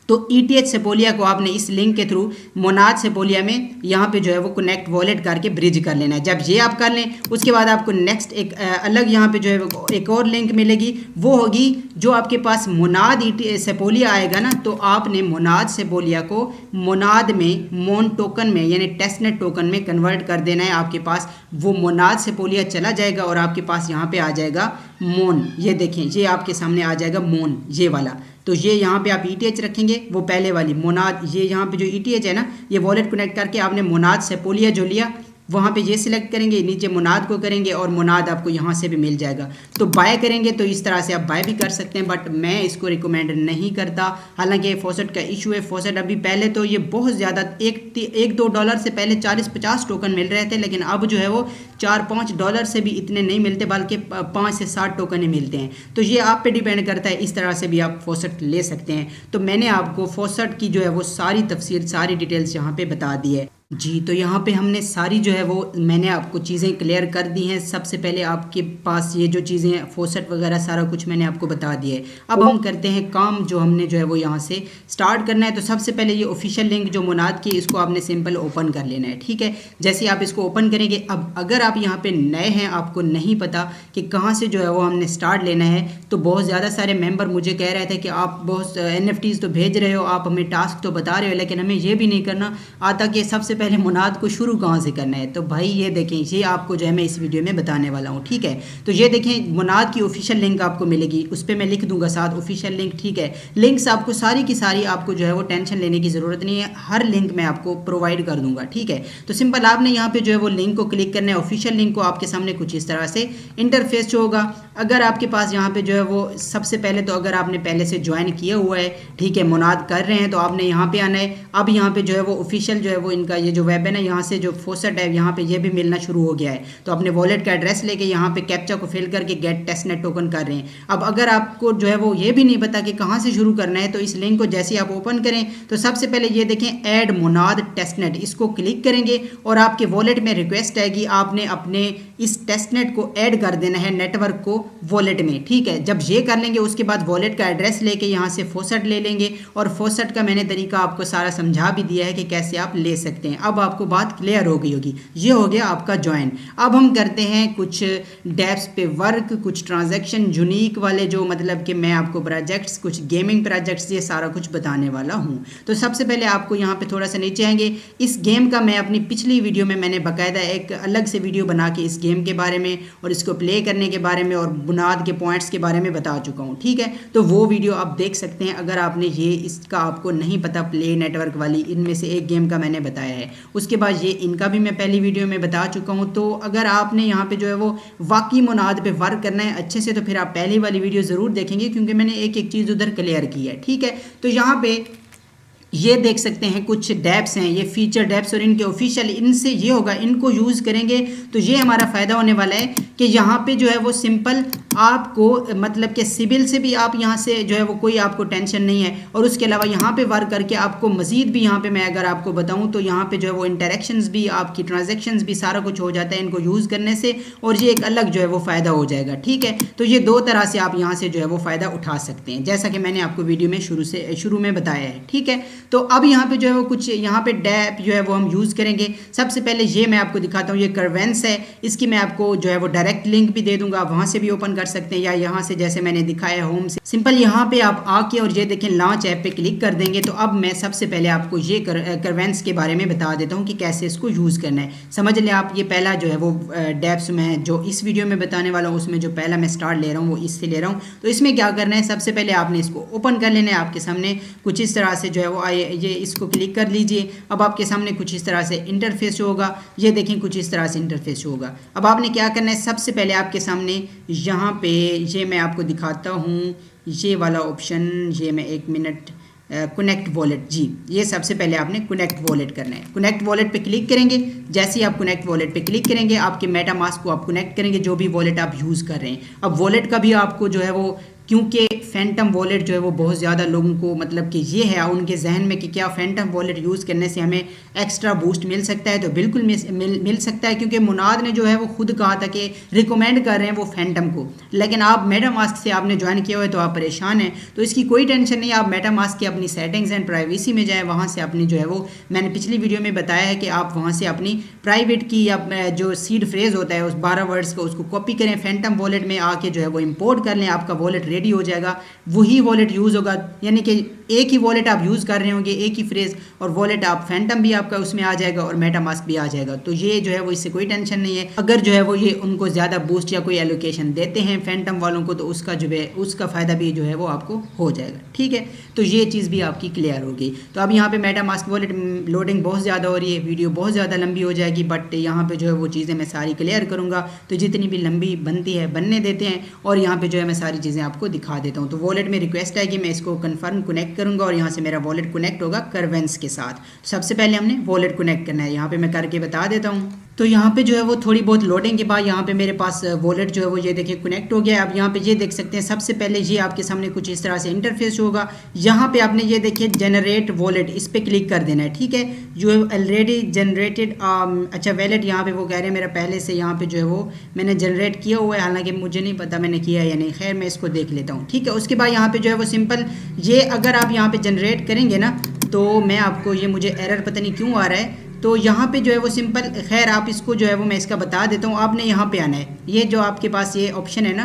तो ETH सेपोलिया को आपने इस लिंक के थ्रू मोनाद सेपोलिया में यहाँ पे जो है वो कनेक्ट वॉलेट करके ब्रिज कर लेना है। जब ये आप कर लें उसके बाद आपको नेक्स्ट एक अलग यहाँ पे जो है एक और लिंक मिलेगी, वो होगी जो आपके पास मोनाद सेपोलिया आएगा ना, तो आपने मोनाद सेपोलिया को मोनाद में मोन टोकन में यानी टेस्टनेट टोकन में कन्वर्ट कर देना है। आपके पास वो मोनाद सेपोलिया चला जाएगा और आपके पास यहाँ पे आ जाएगा मोन। ये देखें, ये आपके सामने आ जाएगा मोन, ये वाला। तो ये यहाँ पे आप ETH रखेंगे, वो पहले वाली मोनाद, ये यहाँ पे जो ETH है ना, ये वॉलेट कनेक्ट करके आपने मोनाद सेपोलिया जो लिया वहाँ पे ये सिलेक्ट करेंगे, नीचे मोनाद को करेंगे और मोनाद आपको यहाँ से भी मिल जाएगा। तो बाय करेंगे तो इस तरह से आप बाय भी कर सकते हैं, बट मैं इसको रिकमेंड नहीं करता। हालांकि फॉसेट का इशू है, फॉसेट अभी पहले तो ये बहुत ज़्यादा $1-2 से पहले 40-50 टोकन मिल रहे थे, लेकिन अब जो है वो $4-5 से भी इतने नहीं मिलते, बल्कि 5 से 7 टोकन ही मिलते हैं। तो ये आप पे डिपेंड करता है, इस तरह से भी आप फॉसेट ले सकते हैं। तो मैंने आपको फॉसेट की जो है वो सारी तफसीर, सारी डिटेल्स यहाँ पे बता दी है जी। तो यहाँ पे हमने सारी जो है वो मैंने आपको चीज़ें क्लियर कर दी हैं। सबसे पहले आपके पास ये जो चीज़ें फॉसेट वगैरह सारा कुछ मैंने आपको बता दिया है। अब हम करते हैं काम, जो हमने जो है वो यहाँ से स्टार्ट करना है। तो सबसे पहले ये ऑफिशियल लिंक जो मोनाद की, इसको आपने सिंपल ओपन कर लेना है, ठीक है। जैसे आप इसको ओपन करेंगे, अब अगर आप यहाँ पे नए हैं, आपको नहीं पता कि कहाँ से जो है वो हमने स्टार्ट लेना है, तो बहुत ज़्यादा सारे मेंबर मुझे कह रहे थे कि आप बहुत NFTs तो भेज रहे हो, आप हमें टास्क तो बता रहे हो, लेकिन हमें ये भी नहीं करना आता कि सबसे पहले मोनाद को शुरू कहाँ से करना है। तो भाई ये देखें, ये आपको जो है मैं इस वीडियो में बताने वाला हूँ, ठीक है। तो ये देखें, मोनाद की ऑफिशियल लिंक आपको मिलेगी, उस पर मैं लिख दूंगा साथ ऑफिशियल लिंक, ठीक है। लिंक्स आपको सारी की सारी आपको जो है वो टेंशन लेने की ज़रूरत नहीं है, हर लिंक मैं आपको प्रोवाइड कर दूंगा, ठीक है। तो सिंपल आपने यहाँ पे जो है वो लिंक को क्लिक करना है। ऑफिशियल लिंक को आपके सामने कुछ इस तरह से इंटरफेस होगा। अगर आपके पास यहाँ पे जो है वो सबसे पहले तो अगर आपने पहले से ज्वाइन किया हुआ है, ठीक है, मोनाद कर रहे हैं, तो आपने यहाँ पे आना है। अब यहाँ पे जो है वो ऑफिशियल जो है वो इनका ये जो वेब है ना, यहाँ से जो फॉसेट है यहाँ पे ये भी मिलना शुरू हो गया है। तो अपने वॉलेट का एड्रेस लेके यहाँ पे कैप्चा को फिल करके गेट टेस्टनेट टोकन कर रहे हैं। अब अगर आपको जो है वो ये भी नहीं पता कि कहाँ से शुरू करना है, तो इस लिंक को जैसे आप ओपन करें तो सबसे पहले ये देखें ऐड मोनाद टेस्टनेट, इसको क्लिक करेंगे और आपके वॉलेट में रिक्वेस्ट आएगी, आपने अपने इस टेस्टनेट को ऐड कर देना है नेटवर्क को वॉलेट में, ठीक है। जब ये कर लेंगे उसके बाद वॉलेट का एड्रेस लेके यहाँ से फॉसेट ले लेंगे, और फॉसेट का मैंने तरीका आपको सारा समझा भी दिया है कि कैसे आप ले सकते हैं। अब आपको बात क्लियर हो गई होगी। ये हो गया आपका ज्वाइन। अब हम करते हैं कुछ डेप्स पे वर्क, कुछ ट्रांजैक्शन यूनिक वाले, जो मतलब कि मैं आपको प्रोजेक्ट्स, कुछ गेमिंग प्रोजेक्ट्स, ये सारा कुछ बताने वाला हूँ। तो सबसे पहले आपको यहाँ पे थोड़ा सा नीचे आएंगे। इस गेम का मैं अपनी पिछली वीडियो में मैंने बाकायदा एक अलग से वीडियो बना के इस गेम के बारे में और इसको प्ले करने के बारे में और बुनियाद के पॉइंट्स के बारे में बता चुका हूँ, ठीक है। तो वो वीडियो आप देख सकते हैं अगर आपने ये इसका आपको नहीं पता, प्ले नेटवर्क वाली, इनमें से एक गेम का मैंने बताया है। उसके बाद ये इनका भी मैं पहली वीडियो में बता चुका हूँ। तो अगर आपने यहाँ पे जो है वो वाकई मोनाद पे वर्क करना है अच्छे से, तो फिर आप पहली वाली वीडियो ज़रूर देखेंगे, क्योंकि मैंने एक एक चीज़ उधर क्लियर की है, ठीक है। तो यहाँ पे ये देख सकते हैं कुछ डैप्स हैं, ये फीचर डैप्स, और इनके ऑफिशियल, इनसे ये होगा, इनको यूज़ करेंगे तो ये हमारा फ़ायदा होने वाला है कि यहाँ पे जो है वो सिंपल आपको मतलब कि सिबिल से भी आप यहाँ से जो है वो कोई आपको टेंशन नहीं है। और उसके अलावा यहाँ पे वर्क करके आपको मज़ीद भी यहाँ पे मैं अगर आपको बताऊँ तो यहाँ पे जो है वो इंटरेक्शंस भी, आपकी ट्रांजैक्शंस भी, सारा कुछ हो जाता है इनको यूज़ करने से, और ये एक अलग जो है वो फ़ायदा हो जाएगा, ठीक है। तो ये दो तरह से आप यहाँ से जो है वो फ़ायदा उठा सकते हैं, जैसा कि मैंने आपको वीडियो में शुरू में बताया है, ठीक है। तो अब यहाँ पे जो है वो कुछ यहाँ पे डैप जो है वो हम यूज़ करेंगे। सबसे पहले ये मैं आपको दिखाता हूँ, ये कर्वेंस है, इसकी मैं आपको जो है वो डायरेक्ट लिंक भी दे दूंगा, वहाँ से भी ओपन कर सकते हैं, या यहाँ से जैसे मैंने दिखाया होम से सिंपल यहाँ पे आप आके और ये देखें लॉन्च ऐप पे क्लिक कर देंगे। तो अब मैं सबसे पहले आपको ये कर्वेंस के बारे में बता देता हूँ कि कैसे इसको यूज़ करना है। समझ लें आप, ये पहला जो है वो डैप्स में जो इस वीडियो में बताने वाला हूँ उसमें जो पहला मैं स्टार्ट ले रहा हूँ वो इससे ले रहा हूँ। तो इसमें क्या करना है, सबसे पहले आपने इसको ओपन कर लेना है। आपके सामने कुछ इस तरह से जो है वो ये इसको क्लिक कर लीजिए। अब आपके सामने कुछ इस तरह से इंटरफेस होगा, ये देखें कुछ इस तरह से इंटरफेस होगा। अब आपने क्या करना है, सबसे पहले आपके सामने यहाँ पे ये मैं आपको दिखाता हूँ, ये वाला ऑप्शन, ये मैं 1 मिनट, कनेक्ट वॉलेट, जी ये सबसे पहले आपने कनेक्ट वॉलेट करना है। कनेक्ट वॉलेट पे क्लिक करेंगे, जैसे ही आप कनेक्ट वॉलेट पे क्लिक करेंगे आपके मेटामास्क को आप कनेक्ट करेंगे, जो भी वॉलेट आप यूज़ कर रहे हैं। अब वॉलेट का भी आपको जो है वो, क्योंकि फैंटम वॉलेट जो है वो बहुत ज़्यादा लोगों को मतलब कि ये है उनके जहन में कि क्या फैंटम वॉलेट यूज़ करने से हमें एक्स्ट्रा बूस्ट मिल सकता है। तो बिल्कुल मिल सकता है, क्योंकि मुनाद ने जो है वो खुद कहा था कि रिकमेंड कर रहे हैं वो फैंटम को। लेकिन आप मेटामास्क से आपने ज्वाइन किया हुआ है तो आप परेशान हैं, तो इसकी कोई टेंशन नहीं। आप मेटामास्क की अपनी सेटिंग्स एंड प्राइवेसी में जाएँ, वहाँ से अपनी जो है वो मैंने पिछली वीडियो में बताया है कि आप वहाँ से अपनी प्राइवेट की या जो सीड फ्रेज होता है उस 12 वर्ड्स का उसको कॉपी करें, फैंटम वॉलेट में आके जो है वो इंपोर्ट कर लें, आपका वॉलेट रेडी हो जाएगा। वही वॉलेट यूज़ होगा, यानी कि एक ही वॉलेट आप यूज़ कर रहे होंगे, एक ही फ्रेज, और वॉलेट आप फैंटम भी आपका उसमें आ जाएगा और मेटामास्क भी आ जाएगा। तो ये जो है वो इससे कोई टेंशन नहीं है। अगर जो है वो ये उनको ज़्यादा बूस्ट या कोई एलोकेशन देते हैं फैंटम वालों को, तो उसका जो है उसका फ़ायदा भी जो है वो आपको हो जाएगा। ठीक है, तो ये चीज़ भी आपकी क्लियर होगी। तो अब यहाँ पे मेटामास्क वॉलेट लोडिंग बहुत ज़्यादा हो रही है, वीडियो बहुत ज़्यादा लंबी हो जाएगी, बट यहाँ पे जो है वो चीज़ें मैं सारी क्लियर करूँगा। तो जितनी भी लंबी बनती है बनने देते हैं, और यहाँ पे जो है मैं सारी चीज़ें आपको दिखा देता हूँ। तो वॉलेट में रिक्वेस्ट है कि मैं इसको कन्फर्म कनेक्ट करूँगा और यहाँ से मेरा वॉलेट कनेक्ट होगा करवेंस के साथ। तो सबसे पहले हमने वॉलेट कनेक्ट करना है, यहाँ पे मैं करके बता देता हूँ। तो यहाँ पे जो है वो थोड़ी बहुत लोडिंग के बाद यहाँ पे मेरे पास वॉलेट जो है वो ये देखिए कनेक्ट हो गया है। अब यहाँ पे ये देख सकते हैं, सबसे पहले ये आपके सामने कुछ इस तरह से इंटरफेस होगा। यहाँ पे आपने ये देखिए जनरेट वॉलेट, इस पर क्लिक कर देना है। ठीक है, जो है ऑलरेडी जनरेटेड अच्छा वॉलेट, यहाँ पे वो कह रहे हैं मेरा पहले से यहाँ पे जो है वो मैंने जनरेट किया हुआ है, हालांकि मुझे नहीं पता मैंने किया है या नहीं। खैर मैं इसको देख लेता हूँ। ठीक है, उसके बाद यहाँ पे जो है वो सिंपल ये अगर आप यहाँ पे जनरेट करेंगे ना, तो मैं आपको ये मुझे एरर पता नहीं क्यों आ रहा है, तो यहाँ पे जो है वो सिंपल, खैर आप इसको जो है वो मैं इसका बता देता हूँ। आपने यहाँ पे आना है, ये जो आपके पास ये ऑप्शन है ना,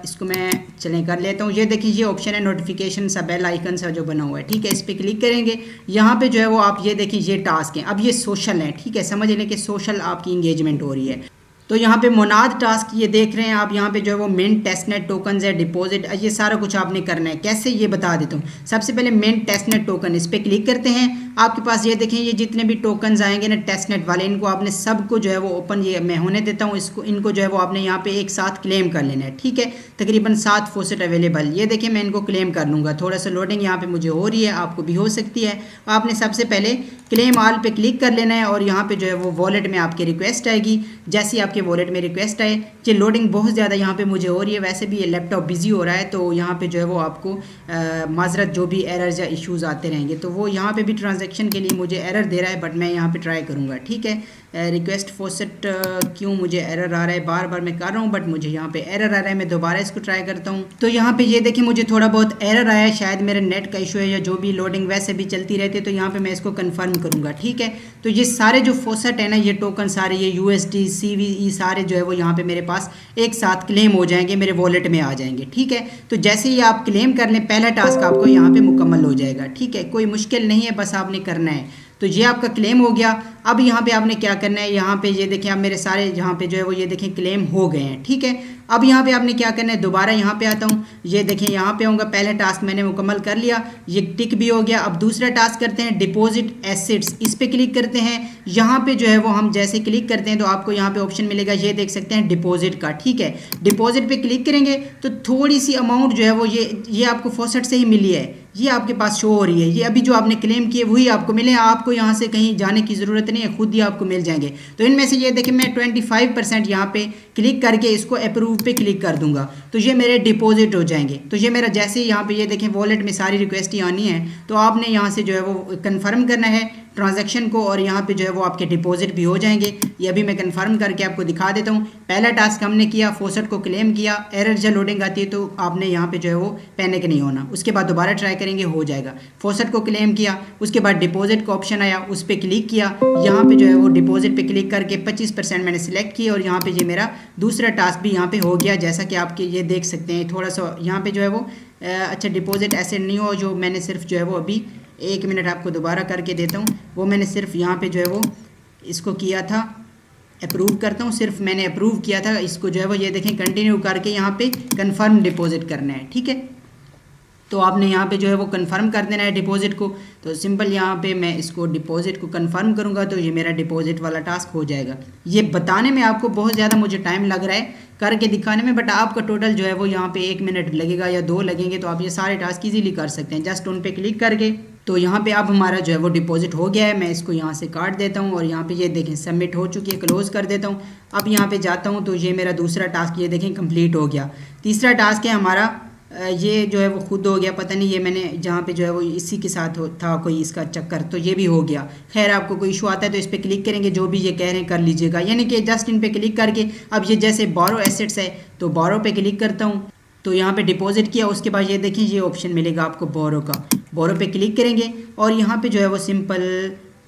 इसको मैं चलें कर लेता हूँ। ये देखिए ये ऑप्शन है नोटिफिकेशन सा, बेल आइकन सा जो बना हुआ है। ठीक है, इस पर क्लिक करेंगे। यहाँ पे जो है वो आप ये देखिए ये टास्क हैं, अब ये सोशल है। ठीक है, समझ लें कि सोशल आपकी इंगेजमेंट हो रही है। तो यहाँ पे मोनाद टास्क ये देख रहे हैं आप, यहाँ पे जो है वो मिंट टेस्टनेट टोकन्स है, डिपॉजिट, ये सारा कुछ आपने करना है। कैसे ये बता देता हूँ। सबसे पहले मिंट टेस्टनेट टोकन, इस पर क्लिक करते हैं। आपके पास ये देखें ये जितने भी टोकन्स आएंगे ना टेस्टनेट वाले, इनको आपने सबको जो है वो ओपन, ये मैं होने देता हूँ इसको, इनको जो है वो आपने यहाँ पे एक साथ क्लेम कर लेना है। ठीक है, तकरीबन 7 फॉसेट अवेलेबल, ये देखिए मैं इनको क्लेम कर लूँगा। थोड़ा सा लोडिंग यहाँ पे मुझे हो रही है, आपको भी हो सकती है। आपने सबसे पहले क्लेम ऑल पे क्लिक कर लेना है, और यहाँ पे जो है वो वॉलेट में आपकी रिक्वेस्ट आएगी। जैसे ही आपके वॉलेट में रिक्वेस्ट आए, ये लोडिंग बहुत ज़्यादा यहाँ पे मुझे हो रही है, वैसे भी ये लैपटॉप बिजी हो रहा है, तो यहाँ पे जो है वो आपको माजरत जो भी एरर्स या इश्यूज़ आते रहेंगे। तो वो यहाँ पे भी ट्रांजैक्शन के लिए मुझे एरर दे रहा है, बट मैं यहाँ पे ट्राई करूँगा। ठीक है, रिक्वेस्ट फॉसेट क्यों मुझे एरर आ रहा है, बार बार मैं कर रहा हूँ बट मुझे यहाँ पे एरर आ रहा है। मैं दोबारा इसको ट्राई करता हूँ। तो यहाँ पे ये देखिए मुझे थोड़ा बहुत एरर आया है, शायद मेरे नेट का इशू है या जो भी, लोडिंग वैसे भी चलती रहती है। तो यहाँ पे मैं इसको कंफर्म करूँगा। ठीक है, तो ये सारे जो फॉसेट है ना, ये टोकन सारे, ये USD CVE सारे जो है वो यहाँ पे मेरे पास एक साथ क्लेम हो जाएंगे, मेरे वॉलेट में आ जाएंगे। ठीक है, तो जैसे ही आप क्लेम कर लें, पहला टास्क आपको यहाँ पे मुकम्मल हो जाएगा। ठीक है, कोई मुश्किल नहीं है, बस आपने करना है। तो ये आपका क्लेम हो गया। अब यहाँ पे आपने क्या करना है, यहाँ पे ये देखें, अब मेरे सारे यहाँ पे जो है वो ये देखें क्लेम हो गए हैं। ठीक है, अब यहाँ पे आपने क्या करना है, दोबारा यहाँ पे आता हूँ, ये देखें यहाँ पे आऊँगा, पहला टास्क मैंने मुकम्मल कर लिया, ये टिक भी हो गया। अब दूसरा टास्क करते हैं, डिपॉजिट एसेट्स, इस पर क्लिक करते हैं। यहाँ पे जो है वो हम जैसे क्लिक करते हैं तो आपको यहाँ पे ऑप्शन मिलेगा, ये देख सकते हैं डिपॉजिट का। ठीक है, डिपॉजिट पे क्लिक करेंगे तो थोड़ी सी अमाउंट जो है वो ये आपको फॉसेट से ही मिली है, ये आपके पास शो हो रही है। ये अभी जो आपने क्लेम किए वही आपको मिले, आपको यहाँ से कहीं जाने की ज़रूरत नहीं है, खुद ही आपको मिल जाएंगे। तो इनमें से ये देखिए मैं 25% यहाँ पे क्लिक करके इसको अप्रूव पे क्लिक कर दूंगा, तो ये मेरे डिपॉजिट हो जाएंगे। तो ये मेरा जैसे ही यहाँ पे ये देखें वॉलेट में सारी रिक्वेस्ट ही आनी है, तो आपने यहाँ से जो है वो कंफर्म करना है ट्रांजैक्शन को, और यहाँ पे जो है वो आपके डिपॉजिट भी हो जाएंगे। ये अभी मैं कंफर्म करके आपको दिखा देता हूँ। पहला टास्क हमने किया, फॉसेट को क्लेम किया, एरर जब लोडिंग आती है तो आपने यहाँ पे जो है वो पैनिक नहीं होना। उसके बाद दोबारा ट्राई करेंगे, हो जाएगा। फॉसेट को क्लेम किया, उसके बाद डिपॉजिट का ऑप्शन आया, उस पर क्लिक किया। यहाँ पे जो है वो डिपॉजिट पे क्लिक करके 25% मैंने सिलेक्ट किया, और यहाँ पे ये मेरा दूसरा टास्क भी यहाँ पे हो गया, जैसा कि आपके ये देख सकते हैं। थोड़ा सा यहाँ पे जो है वो अच्छा डिपॉजिट ऐसे नहीं हो, जो मैंने सिर्फ जो है वो अभी 1 मिनट आपको दोबारा करके देता हूँ, वो मैंने सिर्फ यहाँ पे जो है वो इसको किया था, अप्रूव करता हूँ, सिर्फ मैंने अप्रूव किया था इसको जो है वो ये देखें कंटिन्यू करके यहाँ पे कंफर्म डिपॉजिट करना है। ठीक है, तो आपने यहाँ पे जो है वो कंफर्म कर देना है डिपॉजिट को। तो सिंपल यहाँ पे मैं इसको डिपॉजिट को कंफर्म करूँगा तो ये मेरा डिपॉजिट वाला टास्क हो जाएगा। ये बताने में आपको बहुत ज़्यादा मुझे टाइम लग रहा है करके दिखाने में, बट आपका टोटल जो है वो यहाँ पे 1 मिनट लगेगा या 2 लगेंगे, तो आप ये सारे टास्क इजीली कर सकते हैं जस्ट उन पे क्लिक करके। तो यहाँ पे अब हमारा जो है वो डिपॉजिट हो गया है। मैं इसको यहाँ से काट देता हूँ और यहाँ पे ये देखें सबमिट हो चुकी है, क्लोज कर देता हूँ। अब यहाँ पे जाता हूँ तो ये मेरा दूसरा टास्क ये देखें कंप्लीट हो गया। तीसरा टास्क है हमारा ये जो है वो खुद हो गया, पता नहीं ये मैंने जहाँ पे जो है वो इसी के साथ था कोई इसका चक्कर, तो ये भी हो गया। खैर आपको कोई इशू आता है तो इस पर क्लिक करेंगे, जो भी ये कह रहे हैं कर लीजिएगा, यानी कि जस्ट इन पे क्लिक करके अब ये जैसे बोरो एसेट्स है तो बोरो पे क्लिक करता हूँ, तो यहाँ पे डिपॉजिट किया, उसके बाद ये देखिए ये ऑप्शन मिलेगा आपको बोरो का, बोरो पे क्लिक करेंगे और यहाँ पे जो है वो सिंपल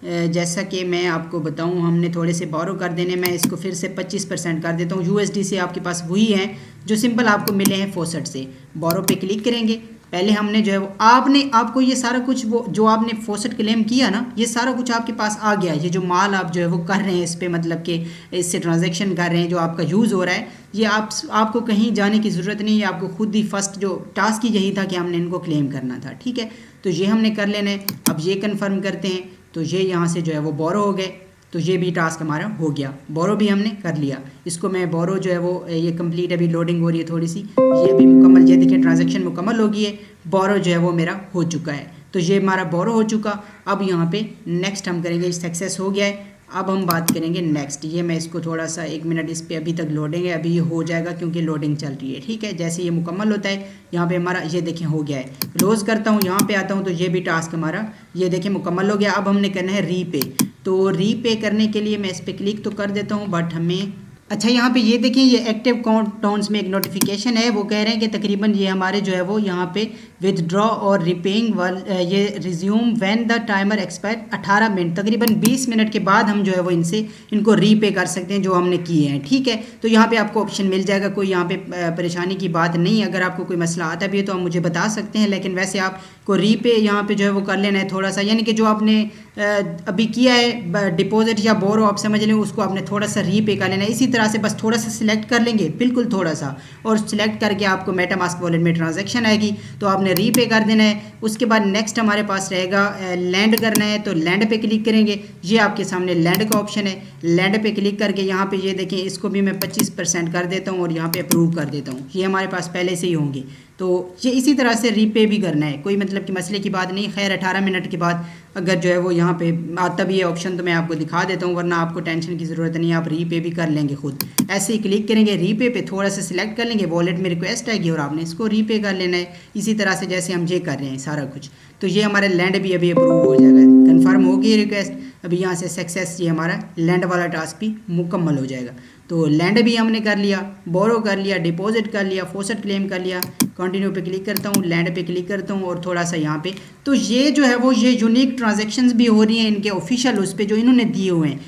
जैसा कि मैं आपको बताऊं हमने थोड़े से बोरो कर देने, मैं इसको फिर से 25% कर देता हूं। यूएसडी से आपके पास वही हैं जो सिंपल आपको मिले हैं फॉसेट से। बोरो पे क्लिक करेंगे, पहले हमने जो है वो आपको ये सारा कुछ वो जो आपने फॉसेट क्लेम किया ना, ये सारा कुछ आपके पास आ गया। ये जो माल आप जो है वो कर रहे हैं इस पर, मतलब कि इससे ट्रांजेक्शन कर रहे हैं, जो आपका यूज़ हो रहा है, ये आपको कहीं जाने की ज़रूरत नहीं है। आपको खुद ही फर्स्ट जो टास्क ही यही था कि हमने इनको क्लेम करना था, ठीक है। तो ये हमने कर लेना है। अब ये कन्फर्म करते हैं, तो ये यहाँ से जो है वो बोरो हो गए, तो ये भी टास्क हमारा हो गया, बोरो भी हमने कर लिया। इसको मैं बोरो जो है वो ये कंप्लीट अभी लोडिंग हो रही है थोड़ी सी, ये अभी मुकम्मल, ये देखिए ट्रांजैक्शन मुकम्मल हो गई है, बोरो जो है वो मेरा हो चुका है। तो ये हमारा बोरो हो चुका। अब यहाँ पे नेक्स्ट हम करेंगे, सक्सेस हो गया है। अब हम बात करेंगे नेक्स्ट, ये मैं इसको थोड़ा सा 1 मिनट इस पर अभी तक लोडिंग है, अभी ये हो जाएगा क्योंकि लोडिंग चल रही है, ठीक है। जैसे ये मुकम्मल होता है यहाँ पे हमारा ये देखें हो गया है। क्लोज़ करता हूँ, यहाँ पे आता हूँ तो ये भी टास्क हमारा ये देखें मुकम्मल हो गया। अब हमने करना है रीपे, तो रीपे करने के लिए मैं इस पर क्लिक तो कर देता हूँ, बट हमें अच्छा यहाँ पे ये देखें ये एक्टिव अकाउंट्स में एक नोटिफिकेशन है, वो कह रहे हैं कि तकरीबन ये हमारे जो है वो यहाँ पे विदड्रॉ और रिपेइंग ये resume when the timer expire 18 minute, तकरीबन 20 मिनट के बाद हम जो है वो इनको रीपे कर सकते हैं जो हमने किए हैं, ठीक है। तो यहाँ पे आपको ऑप्शन मिल जाएगा, कोई यहाँ पे परेशानी की बात नहीं है। अगर आपको कोई मसला आता भी है तो आप मुझे बता सकते हैं, लेकिन वैसे आपको रीपे यहाँ पे जो है वो कर लेना है थोड़ा सा, यानी कि जो आपने अभी किया है डिपॉजिट या बोरो आप समझ लें, उसको आपने थोड़ा सा रीपे कर लेना है। इसी तरह से बस थोड़ा सा सिलेक्ट कर लेंगे, बिल्कुल थोड़ा सा, और सिलेक्ट करके आपको मेटामास्क वॉलेट में ट्रांजैक्शन आएगी तो आपने रीपे कर देना है। उसके बाद नेक्स्ट हमारे पास रहेगा लैंड करना है, तो लैंड पे क्लिक करेंगे। ये आपके सामने लैंड का ऑप्शन है, लैंड पे क्लिक करके यहाँ पे ये देखें, इसको भी मैं 25% कर देता हूँ और यहाँ पे अप्रूव कर देता हूँ। ये हमारे पास पहले से ही होंगे, तो ये इसी तरह से रीपे भी करना है, कोई मतलब कि मसले की बात नहीं। खैर 18 मिनट के बाद अगर जो है वो यहाँ पे आता भी है ऑप्शन तो मैं आपको दिखा देता हूँ, वरना आपको टेंशन की ज़रूरत नहीं है, आप रीपे भी कर लेंगे खुद। ऐसे ही क्लिक करेंगे, रीपे पे थोड़ा सा सिलेक्ट कर लेंगे, वॉलेट में रिक्वेस्ट आएगी और आपने इसको रीपे कर लेना है, इसी तरह से जैसे हम ये कर रहे हैं सारा कुछ। तो ये हमारा लैंड भी अभी अप्रूव हो जाएगा, कन्फर्म हो गई रिक्वेस्ट, अभी यहाँ से सक्सेस, ये हमारा लैंड वाला टास्क भी मुकम्मल हो जाएगा। तो लैंड भी हमने कर लिया, बोरो कर लिया, डिपॉजिट कर लिया, फॉसेट क्लेम कर लिया। कंटिन्यू पे क्लिक करता हूँ, लैंड पे क्लिक करता हूँ और थोड़ा सा यहाँ पे, तो ये जो है वो ये यूनिक ट्रांजैक्शंस भी हो रही हैं इनके ऑफिशियल उस पर जो इन्होंने दिए हुए हैं,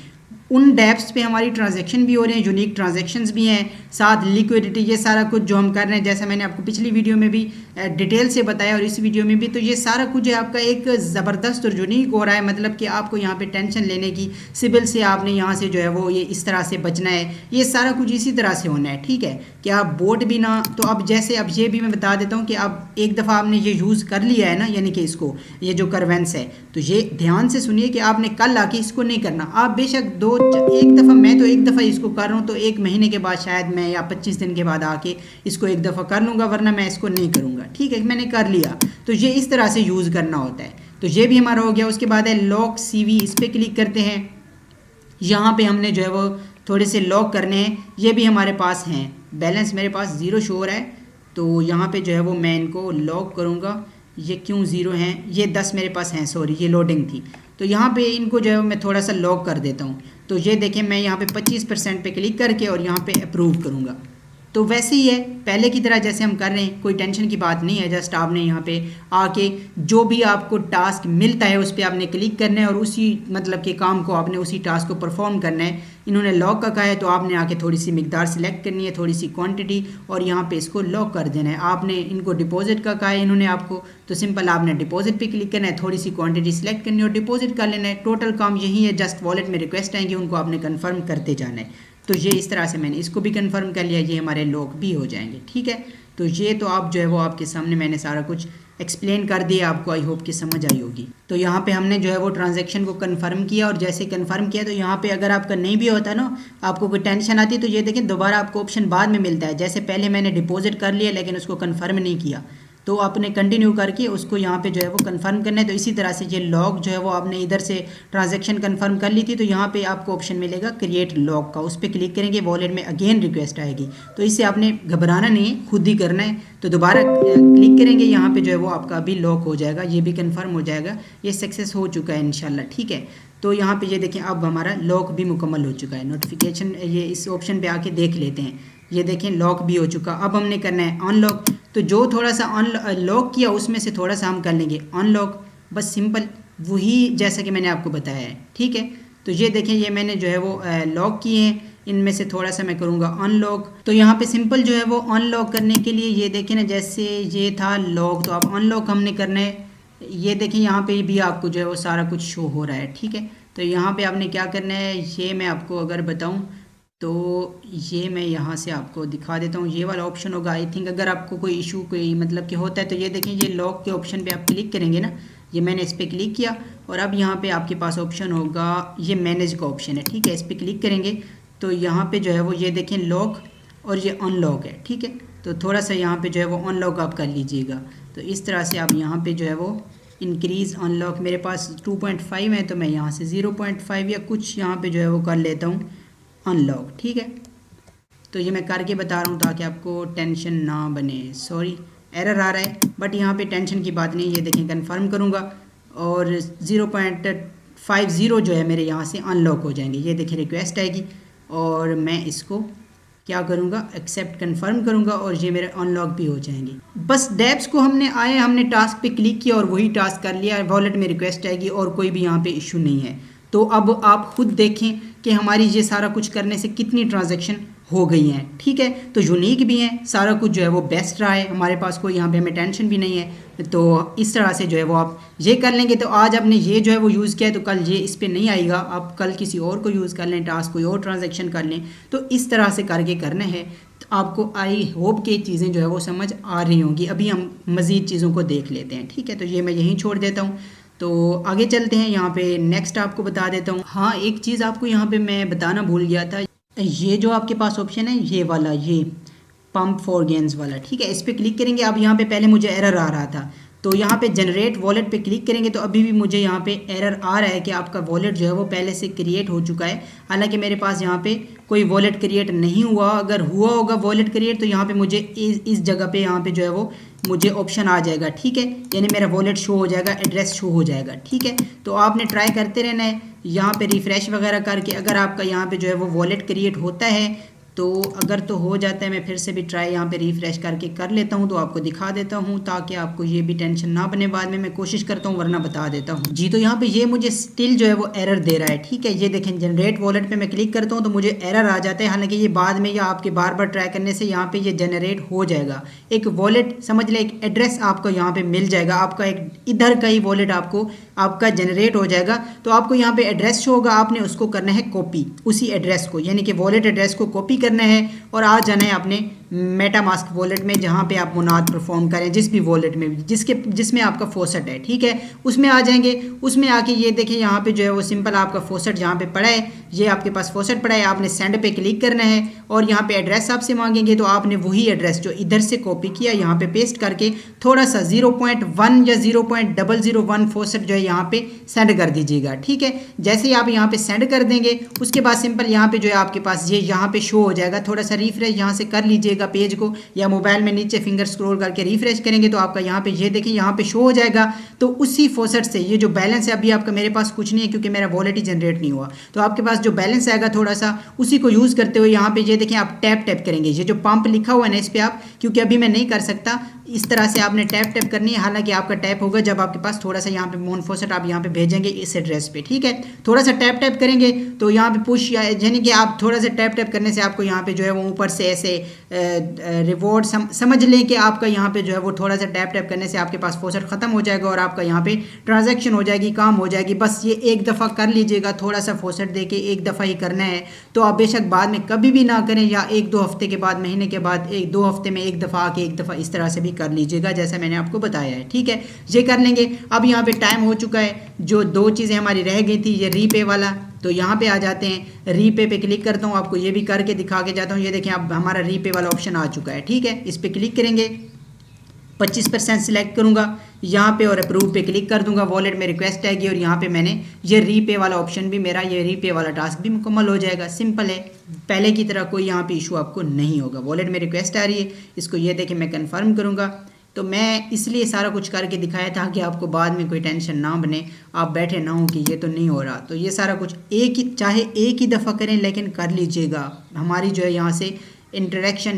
उन डेप्स पे हमारी ट्रांजैक्शन भी हो रहे हैं, यूनिक ट्रांजैक्शंस भी हैं, साथ लिक्विडिटी, ये सारा कुछ जो हम कर रहे हैं, जैसा मैंने आपको पिछली वीडियो में भी डिटेल से बताया और इस वीडियो में भी, तो ये सारा कुछ है आपका एक ज़बरदस्त और यूनिक हो रहा है। मतलब कि आपको यहाँ पे टेंशन लेने की, सिबिल से आपने यहाँ से जो है वो ये इस तरह से बचना है, ये सारा कुछ इसी तरह से होना है, ठीक है। कि आप बोट भी ना, तो अब जैसे अब ये भी मैं बता देता हूँ कि अब एक दफ़ा आपने ये यूज़ कर लिया है ना, यानी कि इसको ये जो करवेंस है, तो ये ध्यान से सुनिए कि आपने कल आके इसको नहीं करना। आप बेशक एक दफ़ा, मैं तो एक दफ़ा इसको कर रहा हूँ, तो 1 महीने के बाद शायद मैं या 25 दिन के बाद आके इसको एक दफ़ा कर लूँगा, वरना मैं इसको नहीं करूँगा, ठीक है। मैंने कर लिया, तो ये इस तरह से यूज़ करना होता है। तो ये भी हमारा हो गया। उसके बाद है लॉक CV, इस पर क्लिक करते हैं। यहाँ पे हमने जो है वो थोड़े से लॉक करने हैं, ये भी हमारे पास हैं। बैलेंस मेरे पास 0 शो हो रहा है, तो यहाँ पे जो है वो मैं इनको लॉक करूँगा। ये क्यों 0 हैं, ये 10 मेरे पास हैं, सॉरी ये लोडिंग थी। तो यहाँ पे इनको जो है मैं थोड़ा सा लॉक कर देता हूँ। तो ये देखें, मैं यहाँ पे 25% पे क्लिक करके और यहाँ पे अप्रूव करूँगा। तो वैसे ही है पहले की तरह जैसे हम कर रहे हैं, कोई टेंशन की बात नहीं है। जस्ट आपने यहाँ पे आके जो भी आपको टास्क मिलता है उस पर आपने क्लिक करना है और उसी मतलब के काम को आपने उसी टास्क को परफॉर्म करना है। इन्होंने लॉक का कहा है तो आपने आके थोड़ी सी मिकदार सिलेक्ट करनी है, थोड़ी सी क्वांटिटी, और यहाँ पे इसको लॉक कर देना है। आपने इनको डिपॉजिट का कहा है इन्होंने आपको, तो सिंपल आपने डिपॉजिट पे क्लिक करना है, थोड़ी सी क्वांटिटी सिलेक्ट करनी है और डिपॉजिट कर लेना है। टोटल काम यही है, जस्ट वॉलेट में रिक्वेस्ट आएंगे, उनको आपने कन्फर्म करते जाना है। तो ये इस तरह से मैंने इसको भी कंफर्म कर लिया, ये हमारे लॉक भी हो जाएंगे, ठीक है। तो ये तो आप जो है वो आपके सामने मैंने सारा कुछ एक्सप्लेन कर दिया, आपको आई होप कि समझ आई होगी। तो यहाँ पे हमने जो है वो ट्रांजैक्शन को कंफर्म किया, और जैसे कंफर्म किया तो यहाँ पे अगर आपका नहीं भी होता ना, आपको कोई टेंशन आती, तो ये देखें दोबारा आपको ऑप्शन बाद में मिलता है। जैसे पहले मैंने डिपॉजिट कर लिया लेकिन उसको कंफर्म नहीं किया, तो आपने कंटिन्यू करके उसको यहाँ पे जो है वो कंफर्म करना है। तो इसी तरह से ये लॉग जो है वो आपने इधर से ट्रांजैक्शन कंफर्म कर ली थी, तो यहाँ पे आपको ऑप्शन मिलेगा क्रिएट लॉग का, उस पर क्लिक करेंगे, वॉलेट में अगेन रिक्वेस्ट आएगी। तो इससे आपने घबराना नहीं है, खुद ही करना है। तो दोबारा क्लिक करेंगे, यहाँ पे जो है वो आपका अभी लॉक हो जाएगा, ये भी कंफर्म हो जाएगा, ये सक्सेस हो चुका है इंशाल्लाह। ठीक है, तो यहाँ पे ये देखें अब हमारा लॉक भी मुकम्मल हो चुका है। नोटिफिकेशन ये इस ऑप्शन पे आके देख लेते हैं, ये देखें लॉक भी हो चुका। अब हमने करना है अनलॉक, तो जो थोड़ा सा अनलॉक किया उसमें से थोड़ा सा हम कर लेंगे अनलॉक, बस सिंपल वही जैसा कि मैंने आपको बताया है। ठीक है, तो ये देखें ये मैंने जो है वो लॉक किए हैं, इनमें से थोड़ा सा मैं करूँगा अनलॉक। तो यहाँ पे सिंपल जो है वो अनलॉक करने के लिए ये देखें ना, जैसे ये था लॉक, तो अब अनलॉक हमने करना है। ये देखें यहाँ पे भी आपको जो है वो सारा कुछ शो हो रहा है। ठीक है, तो यहाँ पे आपने क्या करना है, ये मैं आपको अगर बताऊँ तो ये मैं यहाँ से आपको दिखा देता हूँ, ये वाला ऑप्शन होगा आई थिंक। अगर आपको कोई इशू कोई मतलब कि होता है तो ये देखें ये लॉक के ऑप्शन पे आप क्लिक करेंगे ना, ये मैंने इस पर क्लिक किया और अब यहाँ पे आपके पास ऑप्शन होगा ये मैनेज का ऑप्शन है। ठीक है, इस पर क्लिक करेंगे तो यहाँ पे जो है वो ये देखें लॉक और ये अनलॉक है। ठीक है, तो थोड़ा सा यहाँ पे जो है वो अनलॉक आप कर लीजिएगा। तो इस तरह से आप यहाँ पे जो है वो इंक्रीज़ अनलॉक, मेरे पास 2.5 है तो मैं यहाँ से 0.5 या कुछ यहाँ पे जो है वो कर लेता हूँ अनलॉक। ठीक है, तो ये मैं करके बता रहा हूँ ताकि आपको टेंशन ना बने। सॉरी एरर आ रहा है, बट यहाँ पे टेंशन की बात नहीं। ये देखें कंफर्म करूँगा और 0.50 जो है मेरे यहाँ से अनलॉक हो जाएंगे। ये देखें रिक्वेस्ट आएगी और मैं इसको क्या करूँगा, एक्सेप्ट कंफर्म करूँगा और ये मेरे अनलॉक भी हो जाएंगे। बस डैप्स को हमने टास्क पे क्लिक किया और वही टास्क कर लिया, वॉलेट में रिक्वेस्ट आएगी और कोई भी यहाँ पे इशू नहीं है। तो अब आप खुद देखें कि हमारी ये सारा कुछ करने से कितनी ट्रांजैक्शन हो गई हैं। ठीक है, तो यूनिक भी हैं, सारा कुछ जो है वो बेस्ट रहा है, हमारे पास कोई यहाँ पे हमें टेंशन भी नहीं है। तो इस तरह से जो है वो आप ये कर लेंगे। तो आज आपने ये जो है वो यूज़ किया है तो कल ये इस पर नहीं आएगा, आप कल किसी और को यूज़ कर लें, टास्क कोई और ट्रांजैक्शन कर लें। तो इस तरह से करके करना है। तो आपको आई होप कि चीज़ें जो है वो समझ आ रही होंगी। अभी हम मज़ीद चीज़ों को देख लेते हैं। ठीक है, तो ये मैं यहीं छोड़ देता हूँ, तो आगे चलते हैं। यहाँ पे नेक्स्ट आपको बता देता हूँ। हाँ, एक चीज़ आपको यहाँ पे मैं बताना भूल गया था, ये जो आपके पास ऑप्शन है ये वाला, ये पंप फॉर गेंस वाला। ठीक है, इस पर क्लिक करेंगे। अब यहाँ पे पहले मुझे एरर आ रहा था, तो यहाँ पे जनरेट वॉलेट पे क्लिक करेंगे तो अभी भी मुझे यहाँ पे एरर आ रहा है कि आपका वॉलेट जो है वो पहले से क्रिएट हो चुका है। हालांकि मेरे पास यहाँ पे कोई वॉलेट क्रिएट नहीं हुआ। अगर हुआ होगा वॉलेट क्रिएट तो यहाँ पे मुझे इस जगह पे यहाँ पे जो है वो मुझे ऑप्शन आ जाएगा। ठीक है, यानी मेरा वॉलेट शो हो जाएगा, एड्रेस शो हो जाएगा। ठीक है, तो आपने ट्राई करते रहना है यहाँ पे रिफ़्रेश वगैरह करके। अगर आपका यहाँ पे जो है वो वॉलेट क्रिएट होता है तो अगर तो हो जाता है, मैं फिर से भी ट्राई यहाँ पे रिफ़्रेश करके कर लेता हूँ तो आपको दिखा देता हूँ ताकि आपको ये भी टेंशन ना बने बाद में। मैं कोशिश करता हूँ वरना बता देता हूँ जी। तो यहाँ पे ये मुझे स्टिल जो है वो एरर दे रहा है। ठीक है, ये देखें जनरेट वॉलेट पे मैं क्लिक करता हूँ तो मुझे एरर आ जाता है। हालांकि ये बाद में या आपके बार बार ट्राई करने से यहाँ पे ये जनरेट हो जाएगा। एक वॉलेट समझ लें, एक एड्रेस आपको यहाँ पे मिल जाएगा, आपका एक इधर का ही वॉलेट आपका जनरेट हो जाएगा। तो आपको यहाँ पे एड्रेस शो होगा, आपने उसको करना है कॉपी, उसी एड्रेस को यानी कि वॉलेट एड्रेस को कॉपी करना है और आ जाना है अपने मेटामास्क वॉलेट में जहाँ पे आप मुनाद परफॉर्म करें, जिस भी वॉलेट में जिसमें आपका फॉसेट है। ठीक है, उसमें आ जाएंगे। उसमें आके ये देखें यहाँ पे जो है वो सिंपल आपका फॉसेट जहाँ पे पड़ा है, ये आपके पास फॉसेट पड़ा है, आपने सेंड पे क्लिक करना है और यहाँ पे एड्रेस आपसे मांगेंगे तो आपने वही एड्रेस जो इधर से कॉपी किया यहाँ पे पेस्ट करके थोड़ा सा 0.1 या 0.001 फॉसेट जो है यहाँ पे सेंड कर दीजिएगा। ठीक है, जैसे ही आप यहाँ पे सेंड कर देंगे उसके बाद सिंपल यहाँ पे जो है आपके पास ये यहाँ पे शो हो जाएगा। थोड़ा सा रिफ्रेश यहाँ से कर लीजिएगा पेज को, या मोबाइल में नीचे फिंगर स्क्रॉल करके रिफ्रेश करेंगे तो आपका यहाँ पे ये देखें यहाँ पे शो हो जाएगा। तो उसी फॉसेट से ये जो बैलेंस है, अभी आपका मेरे पास कुछ नहीं है क्योंकि मेरा वॉलेट ही जनरेट नहीं हुआ, तो आपके पास जो बैलेंस आएगा थोड़ा सा उसी को यूज़ करते हुए यहाँ पे ये देखें आप टैप टैप करेंगे। ये जो पंप लिखा हुआ है ना इस पर आप, क्योंकि अभी मैं नहीं कर सकता, इस तरह से आपने टैप टैप करनी है। हालांकि आपका टैप होगा जब आपके पास थोड़ा सा यहाँ पे मोन फॉसेट आप यहाँ पे भेजेंगे इस एड्रेस पे। ठीक है, थोड़ा सा टैप टैप करेंगे तो यहाँ पे पुश यानी कि आप थोड़ा सा टैप टैप करने से आपको यहाँ पे जो है वो ऊपर से ऐसे रिवॉर्ड समझ लें कि आपका यहाँ पे जो है वो थोड़ा सा टैप टैप करने से आपके पास फॉसेट ख़त्म हो जाएगा और आपका यहाँ पे ट्रांजैक्शन हो जाएगी, काम हो जाएगी। बस ये एक दफ़ा कर लीजिएगा, थोड़ा सा फॉसेट दे के एक दफ़ा ही करना है। तो आप बेशक बाद में कभी भी ना करें, या 1-2 हफ्ते के बाद, महीने के बाद, 1-2 हफ्ते में एक दफ़ा आके एक दफ़ा इस तरह से भी कर लीजिएगा जैसा मैंने आपको बताया है। ठीक है, ये कर लेंगे। अब यहाँ पे टाइम हो चुका है, जो 2 चीज़ें हमारी रह गई थी, ये रीपे वाला, तो यहाँ पे आ जाते हैं। रीपे पे क्लिक करता हूँ, आपको ये भी करके दिखा के जाता हूँ। ये देखें अब हमारा रीपे वाला ऑप्शन आ चुका है। ठीक है, इस पर क्लिक करेंगे 25% सिलेक्ट करूँगा यहाँ पे और अप्रूव पे क्लिक कर दूंगा। वॉलेट में रिक्वेस्ट आएगी और यहाँ पे मैंने ये रीपे वाला ऑप्शन भी, मेरा ये रीपे वाला टास्क भी मुकम्मल हो जाएगा। सिंपल है, पहले की तरह कोई यहाँ पे इशू आपको नहीं होगा। वॉलेट में रिक्वेस्ट आ रही है, इसको ये देखिए मैं कन्फर्म करूँगा। तो मैं इसलिए सारा कुछ करके दिखाया था कि आपको बाद में कोई टेंशन ना बने, आप बैठे ना हो कि ये तो नहीं हो रहा। तो ये सारा कुछ चाहे एक ही दफ़ा करें लेकिन कर लीजिएगा। हमारी जो है यहाँ से इंटरेक्शन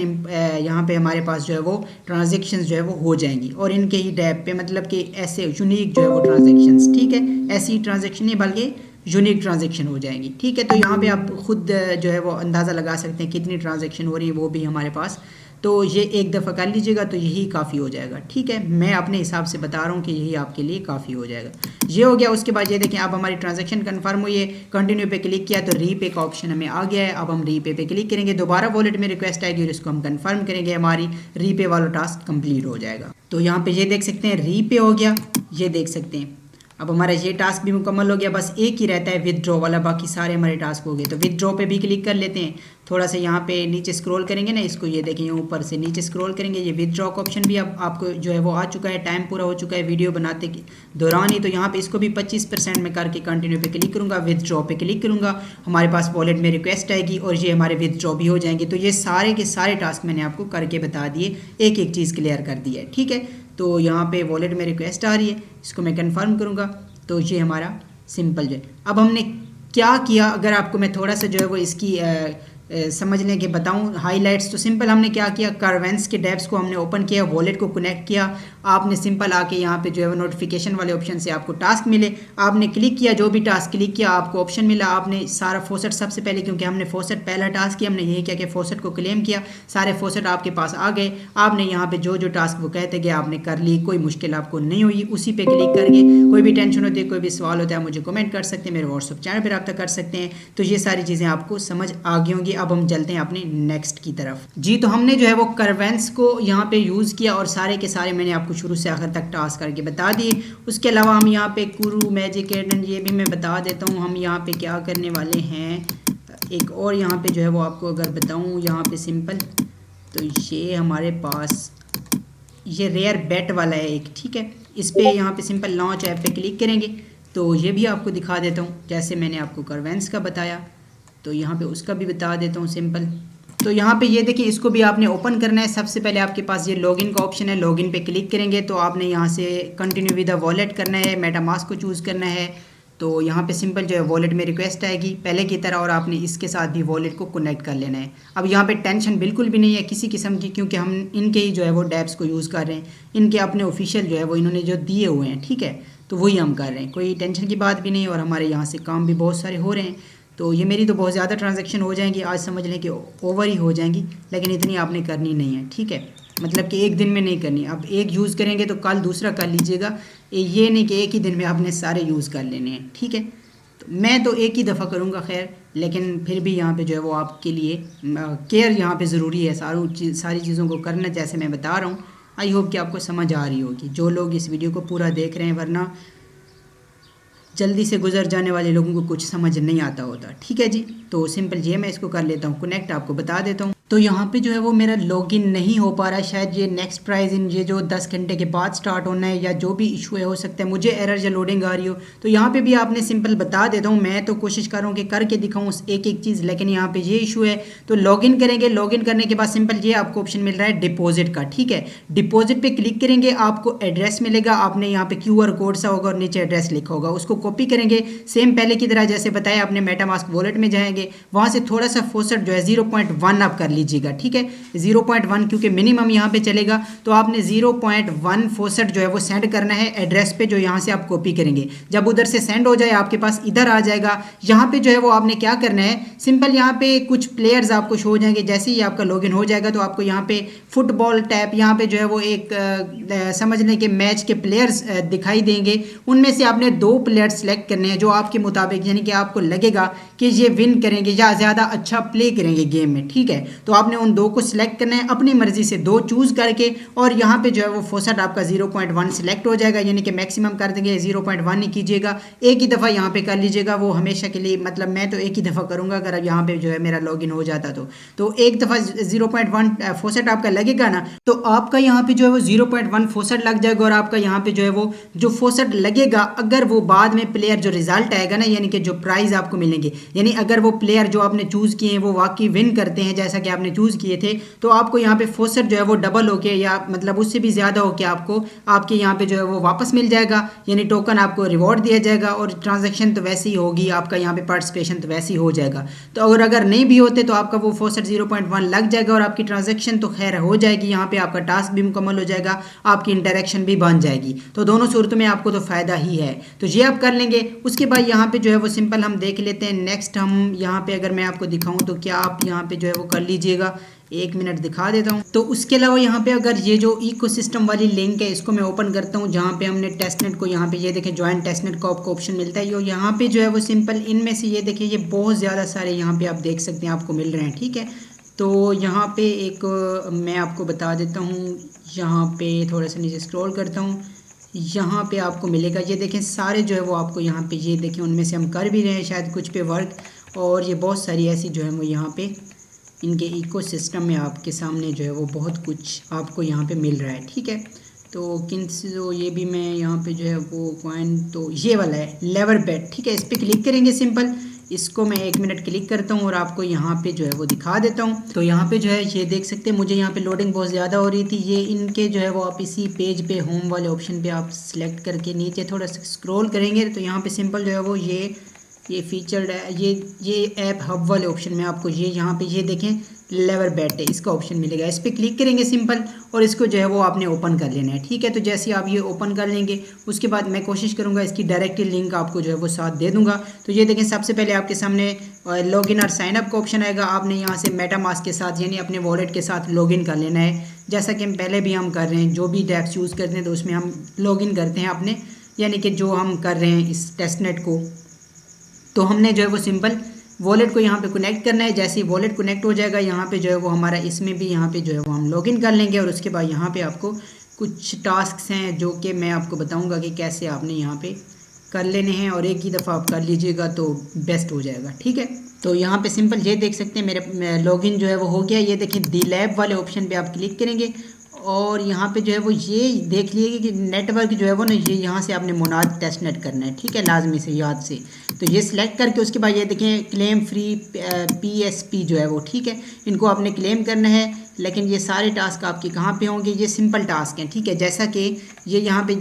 यहाँ पे हमारे पास जो है वो ट्रांजेक्शन्स जो है वो हो जाएंगी और इनके ही टैब पे, मतलब कि ऐसे यूनिक जो है वो ट्रांजेक्शन्स, ठीक है, ऐसी ट्रांजेक्शन नहीं बल्कि यूनिक ट्रांजेक्शन हो जाएंगी, ठीक है। तो यहाँ पे आप खुद जो है वो अंदाज़ा लगा सकते हैं कितनी ट्रांजेक्शन हो रही है वो भी हमारे पास। तो ये एक दफ़ा कर लीजिएगा तो यही काफ़ी हो जाएगा, ठीक है। मैं अपने हिसाब से बता रहा हूँ कि यही आपके लिए काफ़ी हो जाएगा। ये हो गया। उसके बाद ये देखें अब हमारी ट्रांजैक्शन कंफर्म हुई है, कंटिन्यू पे क्लिक किया तो रीपे का ऑप्शन हमें आ गया है। अब हम रीपे पे क्लिक करेंगे, दोबारा वॉलेट में रिक्वेस्ट आएगी और इसको हम कंफर्म करेंगे, हमारी रीपे वाला टास्क कंप्लीट हो जाएगा। तो यहाँ पे ये देख सकते हैं रीपे हो गया, ये देख सकते हैं। अब हमारा ये टास्क भी मुकम्मल हो गया, बस एक ही रहता है विदड्रॉ वाला, बाकी सारे हमारे टास्क हो गए। तो विदड्रॉ पे भी क्लिक कर लेते हैं। थोड़ा सा यहाँ पे नीचे स्क्रॉल करेंगे ना, इसको ये देखें ऊपर से नीचे स्क्रॉल करेंगे, ये विदड्रॉ का ऑप्शन भी अब आपको जो है वो आ चुका है। टाइम पूरा हो चुका है वीडियो बनाते के दौरान ही। तो यहाँ पे इसको भी 25% में करके कंटिन्यू पे क्लिक करूँगा, विदड्रॉ पे क्लिक करूँगा, हमारे पास वॉलेट में रिक्वेस्ट आएगी और ये हमारे विदड्रॉ भी हो जाएंगे। तो ये सारे के सारे टास्क मैंने आपको करके बता दिए, एक एक चीज़ क्लियर कर दी है, ठीक है। तो यहाँ पे वॉलेट में रिक्वेस्ट आ रही है, इसको मैं कन्फर्म करूँगा। तो ये हमारा सिंपल जो है। अब हमने क्या किया, अगर आपको मैं थोड़ा सा जो है वो इसकी समझने के बताऊं हाइलाइट्स, तो सिंपल हमने क्या किया, करवेंस के डैप्स को हमने ओपन किया, वॉलेट को कनेक्ट किया। आपने सिंपल आके यहाँ पे जो है वो नोटिफिकेशन वाले ऑप्शन से आपको टास्क मिले, आपने क्लिक किया, जो भी टास्क क्लिक किया आपको ऑप्शन मिला। आपने सारा फोसेट सबसे पहले, क्योंकि हमने फोसेट पहला टास्क किया, हमने यही किया कि फोसेट को क्लेम किया, सारे फोसेट आपके पास आ गए। आपने यहाँ पे जो जो टास्क वो कहते गए आपने कर ली, कोई मुश्किल आपको नहीं हुई। उसी पे क्लिक करके कोई भी टेंशन होती है, कोई भी सवाल होता है, मुझे कमेंट कर सकते हैं, मेरे व्हाट्सअप चैनल पर रब्ता कर सकते हैं। तो ये सारी चीज़ें आपको समझ आ गई होंगी। अब हम चलते हैं अपने नेक्स्ट की तरफ जी। तो हमने जो है वो करवेंस को यहाँ पे यूज़ किया और सारे के सारे मैंने आपको शुरू से आखिर तक टास्क करके बता दिए। उसके अलावा हम यहाँ पे कुरू मैजिक एडन ये भी मैं बता देता हूँ हम यहाँ पे क्या करने वाले हैं। एक और यहाँ पे जो है वो आपको अगर बताऊँ यहाँ पे सिंपल, तो ये हमारे पास ये रेयर बेट वाला है एक, ठीक है। इस पर यहाँ पे सिंपल लॉन्च ऐप पे क्लिक करेंगे तो ये भी आपको दिखा देता हूँ, जैसे मैंने आपको करवेंस का बताया तो यहाँ पे उसका भी बता देता हूँ सिंपल। तो यहाँ पे ये देखिए, इसको भी आपने ओपन करना है। सबसे पहले आपके पास ये लॉगिन का ऑप्शन है, लॉगिन पे क्लिक करेंगे तो आपने यहाँ से कंटिन्यू विद द वॉलेट करना है, मेटामास्क को चूज़ करना है। तो यहाँ पे सिंपल जो है वॉलेट में रिक्वेस्ट आएगी पहले की तरह और आपने इसके साथ भी वॉलेट को कनेक्ट कर लेना है। अब यहाँ पे टेंशन बिल्कुल भी नहीं है किसी किस्म की, क्योंकि हम इनके ही जो है वो डैप्स को यूज़ कर रहे हैं, इनके अपने ऑफिशियल जो है वो इन्होंने जो दिए हुए हैं, ठीक है। तो वही हम कर रहे हैं, कोई टेंशन की बात भी नहीं और हमारे यहाँ से काम भी बहुत सारे हो रहे हैं। तो ये मेरी तो बहुत ज़्यादा ट्रांजैक्शन हो जाएंगी, आज समझ लें कि ओवर ही हो जाएंगी, लेकिन इतनी आपने करनी नहीं है, ठीक है। मतलब कि एक दिन में नहीं करनी। अब एक यूज़ करेंगे तो कल दूसरा कर लीजिएगा, ये नहीं कि एक ही दिन में आपने सारे यूज़ कर लेने हैं, ठीक है। तो मैं तो एक ही दफ़ा करूँगा खैर, लेकिन फिर भी यहाँ पे जो है वो आपके लिए केयर यहाँ पे ज़रूरी है, सारी चीज़ों को करना जैसे मैं बता रहा हूँ। आई होप कि आपको समझ आ रही होगी जो लोग इस वीडियो को पूरा देख रहे हैं, वरना जल्दी से गुजर जाने वाले लोगों को कुछ समझ नहीं आता होता, ठीक है जी। तो सिंपल ये मैं इसको कर लेता हूँ कनेक्ट, आपको बता देता हूँ। तो यहाँ पे जो है वो मेरा लॉगिन नहीं हो पा रहा है, शायद ये नेक्स्ट प्राइज़ इन ये जो 10 घंटे के बाद स्टार्ट होना है या जो भी इशू है, हो सकता है मुझे एरर या लोडिंग आ रही हो। तो यहाँ पे भी आपने सिंपल बता देता हूँ, मैं तो कोशिश कर रहा हूँ कि करके दिखाऊँ एक एक चीज़, लेकिन यहाँ पे ये इशू है। तो लॉगिन करेंगे, लॉगिन करने के बाद सिंपल ये आपको ऑप्शन मिल रहा है डिपॉजिट का, ठीक है। डिपॉजिट पे क्लिक करेंगे, आपको एड्रेस मिलेगा, आपने यहाँ पे QR कोड सा होगा और नीचे एड्रेस लिखा होगा, उसको कॉपी करेंगे सेम पहले की तरह जैसे बताया, अपने मेटामास्क वॉलेट में जाएंगे, वहाँ से थोड़ा सा फोसेट जो है 0.1 आप कर लीजिएगा, ठीक है। 0.1 क्योंकि मिनिमम यहाँ पे चलेगा, तो आपने 0.1 फोसेट जो है वो सेंड करना है एड्रेस पे जो यहाँ से आप कॉपी करेंगे। जब उधर से सेंड हो जाए आपके पास इधर आ जाएगा। यहाँ पे जो है वो आपने क्या करना है, सिंपल यहाँ पे कुछ प्लेयर्स आपको शो हो जाएंगे। जैसे ही आपका लॉगिन हो जाएगा तो आपको यहाँ पे फुटबॉल टैप, यहाँ पे जो है वो एक समझ लें कि मैच के प्लेयर्स दिखाई देंगे। उनमें से आपने 2 प्लेयर्स सेलेक्ट करने हैं जो आपके मुताबिक, यानी कि आपको लगेगा कि ये विन करेंगे या ज़्यादा अच्छा प्ले करेंगे गेम में, ठीक है। तो आपने उन दो को सिलेक्ट करना है अपनी मर्जी से, दो चूज़ करके, और यहाँ पे जो है वो फोसट आपका 0.1 सिलेक्ट हो जाएगा, यानी कि मैक्सिमम कर देंगे 0.1 ही कीजिएगा, एक ही दफ़ा यहाँ पे कर लीजिएगा, वो हमेशा के लिए, मतलब मैं तो एक ही दफ़ा करूँगा अगर अब यहाँ पे जो है मेरा लॉगिन हो जाता तो एक दफ़ा 0.1 फोसट आपका लगेगा ना, तो आपका यहाँ पे जो है वो 0.1 फोसट लग जाएगा, और आपका यहाँ पे जो है वो जो फोसट लगेगा, अगर वो बाद में प्लेयर जो रिजल्ट आएगा ना, यानी कि जो प्राइज़ आपको मिलेंगे, यानी अगर वो प्लेयर जो आपने चूज़ किए हैं वो वाकई विन करते हैं जैसा कि आपने चूज़ किए थे, तो आपको यहाँ पे फोसट जो है वो डबल होके या मतलब उससे भी ज़्यादा होके आपको आपके यहाँ पे जो है वो वापस मिल जाएगा, यानी टोकन आपको रिवॉर्ड दिया जाएगा, और ट्रांजैक्शन तो वैसे ही होगी, आपका यहाँ पे पार्टिसिपेशन तो वैसे ही हो जाएगा। तो अगर नहीं भी होते तो आपका वो फोसट 0.1 लग जाएगा, और आपकी ट्रांजैक्शन तो खैर हो जाएगी, यहाँ पे आपका टास्क भी मुकम्मल हो जाएगा, आपकी इंटरेक्शन भी बन जाएगी। तो दोनों सूरतों में आपको तो फ़ायदा ही है, तो ये आप कर लेंगे। उसके बाद यहाँ पे जो है वो सिंपल हम देख लेते हैं नेक्स्ट। हम यहाँ पे अगर मैं आपको दिखाऊँ तो क्या आप यहाँ पे जो है वो कर लीजिएगा, 1 मिनट दिखा देता हूँ। तो उसके अलावा यहाँ पे अगर ये जो इकोसिस्टम वाली लिंक है इसको मैं ओपन करता हूँ, जहाँ पे हमने टेस्टनेट को यहाँ पे ये देखें ज्वाइन टेस्टनेट का आपको ऑप्शन मिलता है, यहाँ पे जो है वो सिंपल इनमें से ये देखिए, ये बहुत ज़्यादा सारे यहाँ पे आप देख सकते हैं आपको मिल रहे हैं, ठीक है। तो यहाँ पे एक मैं आपको बता देता हूँ, यहाँ पे थोड़ा सा नीचे स्क्रॉल करता हूँ, यहाँ पे आपको मिलेगा, ये देखें सारे जो है वो आपको यहाँ पे ये देखें, उनमें से हम कर भी रहे हैं शायद कुछ पे वर्क, और ये बहुत सारी ऐसी जो है वो यहाँ पे इनके इकोसिस्टम में आपके सामने जो है वो बहुत कुछ आपको यहाँ पे मिल रहा है, ठीक है। तो तो ये भी मैं यहाँ पे जो है वो कॉइन, तो ये वाला है लेवर बेट, ठीक है, इस पर क्लिक करेंगे सिंपल, इसको मैं 1 मिनट क्लिक करता हूँ और आपको यहाँ पे जो है वो दिखा देता हूँ। तो यहाँ पे जो है ये देख सकते हैं, मुझे यहाँ पे लोडिंग बहुत ज़्यादा हो रही थी, ये इनके जो है वो आप इसी पेज पे होम वाले ऑप्शन पे आप सिलेक्ट करके नीचे थोड़ा सा स्क्रॉल करेंगे, तो यहाँ पे सिंपल जो है वो ये फीचर्ड है, ये ऐप हब वाले ऑप्शन में आपको ये यहाँ पे ये देखें लेवर बेट है, इसका ऑप्शन मिलेगा, इस पर क्लिक करेंगे सिंपल, और इसको जो है वो आपने ओपन कर लेना है, ठीक है। तो जैसे आप ये ओपन कर लेंगे उसके बाद मैं कोशिश करूँगा इसकी डायरेक्टली लिंक आपको जो है वो साथ दे दूँगा। तो ये देखें सबसे पहले आपके सामने लॉगिन और साइनअप का ऑप्शन आएगा, आपने यहाँ से मेटामास्क के साथ यानी अपने वॉलेट के साथ लॉगिन कर लेना है, जैसा कि हम पहले भी हम कर रहे हैं, जो भी टैप्स यूज़ करते हैं तो उसमें हम लॉगिन करते हैं अपने, यानी कि जो हम कर रहे हैं इस टेस्टनेट को, तो हमने जो है वो सिंपल वॉलेट को यहाँ पे कनेक्ट करना है। जैसे ही वॉलेट कनेक्ट हो जाएगा यहाँ पे जो है वो हमारा इसमें भी यहाँ पे जो है वो हम लॉगिन कर लेंगे, और उसके बाद यहाँ पे आपको कुछ टास्क हैं जो कि मैं आपको बताऊँगा कि कैसे आपने यहाँ पे कर लेने हैं, और एक ही दफ़ा आप कर लीजिएगा तो बेस्ट हो जाएगा, ठीक है। तो यहाँ पे सिंपल ये देख सकते हैं मेरे लॉगिन जो है वो हो गया, ये देखिए दी लैब वाले ऑप्शन पे आप क्लिक करेंगे, और यहाँ पे जो है वो ये देख लीजिए कि नेटवर्क जो है वो ना, ये यहाँ से आपने मोनाद टेस्टनेट करना है, ठीक है, लाजमी से याद से। तो ये सिलेक्ट करके उसके बाद ये देखें क्लेम फ्री PSP जो है वो, ठीक है, इनको आपने क्लेम करना है। लेकिन ये सारे टास्क आपके कहाँ पे होंगे, ये सिंपल टास्क हैं, ठीक है। जैसा कि ये यहाँ पे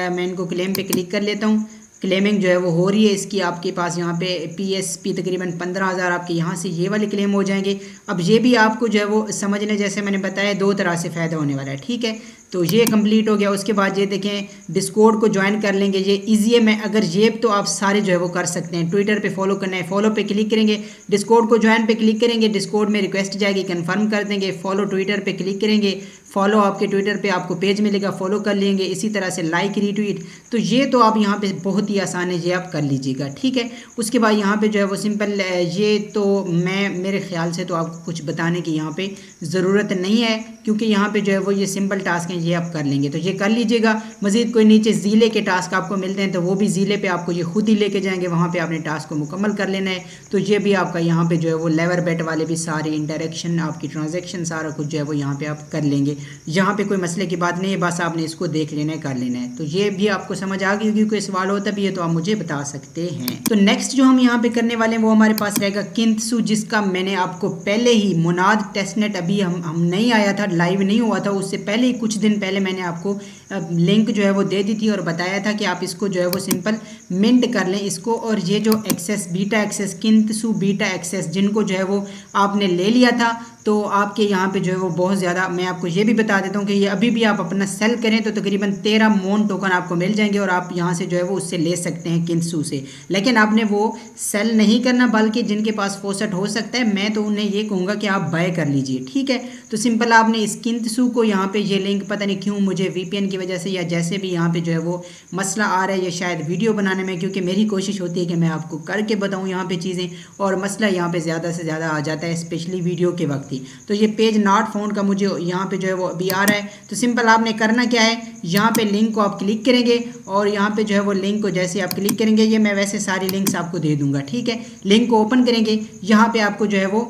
मैं इनको क्लेम पे क्लिक कर लेता हूँ, क्लेमिंग जो है वो हो रही है इसकी, आपके पास यहाँ पे PSP तकरीबन 15,000 आपके यहाँ से ये वाले क्लेम हो जाएंगे। अब ये भी आपको जो है वो समझने, जैसे मैंने बताया, 2 तरह से फ़ायदा होने वाला है, ठीक है। तो ये कंप्लीट हो गया। उसके बाद ये देखें डिस्कॉर्ड को ज्वाइन कर लेंगे, ये ईजी है। मैं अगर ये तो आप सारे जो है वो कर सकते हैं। ट्विटर पे फॉलो करना है, फॉलो पे क्लिक करेंगे, डिस्कॉर्ड को ज्वाइन पे क्लिक करेंगे, डिस्कॉर्ड में रिक्वेस्ट जाएगी, कंफर्म कर देंगे, फॉलो ट्विटर पे क्लिक करेंगे, फॉलो आपके ट्विटर पे आपको पेज मिलेगा, फॉलो कर लेंगे। इसी तरह से लाइक रीट्वीट, तो ये तो आप यहाँ पे बहुत ही आसान है, ये आप कर लीजिएगा, ठीक है। उसके बाद यहाँ पे जो है वो सिंपल, ये तो मैं मेरे ख्याल से तो आपको कुछ बताने की यहाँ पे ज़रूरत नहीं है, क्योंकि यहाँ पे जो है वो ये सिंपल टास्क हैं, ये आप कर लेंगे, तो ये कर लीजिएगा। मज़ीद कोई नीचे ज़िले के टास्क आपको मिलते हैं तो वो भी ज़िले पे आपको ये खुद ही लेके जाएंगे, वहाँ पे आपने टास्क को मुकम्मल कर लेना है। तो ये भी आपका यहाँ पे जो है वो लेवर बेट वाले भी सारे इंटरेक्शन, आपकी ट्रांजेक्शन, सारा कुछ जो है वो यहाँ पे आप कर लेंगे। यहाँ पे कोई मसले की बात नहीं है, बस आपने इसको देख लेना है, कर लेना है। तो ये भी आपको समझ आ गई होगी, कोई सवाल होता भी है तो आप मुझे बता सकते हैं। तो नेक्स्ट जो हम यहाँ पे करने वाले हैं वो हमारे पास रहेगा किंतसू, जिसका मैंने आपको पहले ही मोनाद टेस्टनेट अभी हम नहीं आया था, लाइव नहीं हुआ था, उससे पहले ही कुछ दिन पहले मैंने आपको लिंक जो है वो दे दी थी और बताया था कि आप इसको जो है वो सिंपल मिंट कर लें इसको। और ये जो एक्सेस, बीटा एक्सेस, किंतसू बीटा एक्सेस, जिनको जो है वो आपने ले लिया था, तो आपके यहाँ पे जो है वो बहुत ज़्यादा, मैं आपको ये भी बता देता हूँ कि ये अभी भी आप अपना सेल करें तो तकरीबन 13 मोन टोकन आपको मिल जाएंगे और आप यहाँ से जो है वो उससे ले सकते हैं किंतसू से। लेकिन आपने वो सेल नहीं करना, बल्कि जिनके पास फोसट हो सकता है, मैं तो उन्हें ये कहूँगा कि आप बाय कर लीजिए, ठीक है। तो सिंपल आपने इस किंतसू को यहाँ पे, ये लिंक पता नहीं क्यों मुझे VPN की वजह से या जैसे भी यहाँ पे जो है वो मसला आ रहा है, ये शायद वीडियो बनाने में, क्योंकि मेरी कोशिश होती है कि मैं आपको करके बताऊँ यहाँ पे चीज़ें, और मसला यहाँ पे ज़्यादा से ज़्यादा आ जाता है, स्पेशली वीडियो के वक्त थी। तो ये पेज नॉट फाउंड का मुझे यहाँ पे जो है वो अभी आ रहा है। तो सिंपल आपने करना क्या है, यहाँ पे लिंक को आप क्लिक करेंगे और यहाँ पे जो है वो लिंक को जैसे आप क्लिक करेंगे, ये मैं वैसे सारी लिंक्स आपको दे दूंगा, ठीक है। लिंक को ओपन करेंगे, यहाँ पे आपको जो है वो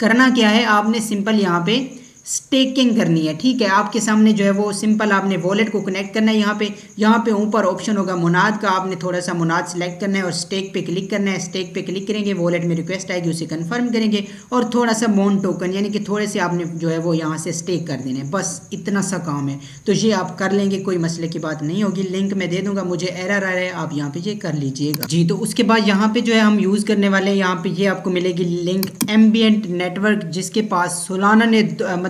करना क्या है, आपने सिंपल यहाँ पे स्टेकिंग करनी है, ठीक है। आपके सामने जो है वो सिंपल आपने वॉलेट को कनेक्ट करना है। यहाँ पे ऊपर ऑप्शन होगा मुनाद का, आपने थोड़ा सा मुनाद सेलेक्ट करना है और स्टेक पे क्लिक करना है। स्टेक पे क्लिक करेंगे, वॉलेट में रिक्वेस्ट आएगी, उसे कंफर्म करेंगे और थोड़ा सा मोन टोकन यानी कि थोड़े से आपने जो है वो यहाँ से स्टेक कर देने, बस इतना सा काम है। तो ये आप कर लेंगे, कोई मसले की बात नहीं होगी। लिंक मैं दे दूंगा, मुझे एरर आ रहा है, आप यहाँ पे ये कर लीजिएगा जी। तो उसके बाद यहाँ पे जो है हम यूज़ करने वाले हैं, यहाँ पे ये आपको मिलेगी लिंक एम्बिएंट नेटवर्क, जिसके पास सोलाना ने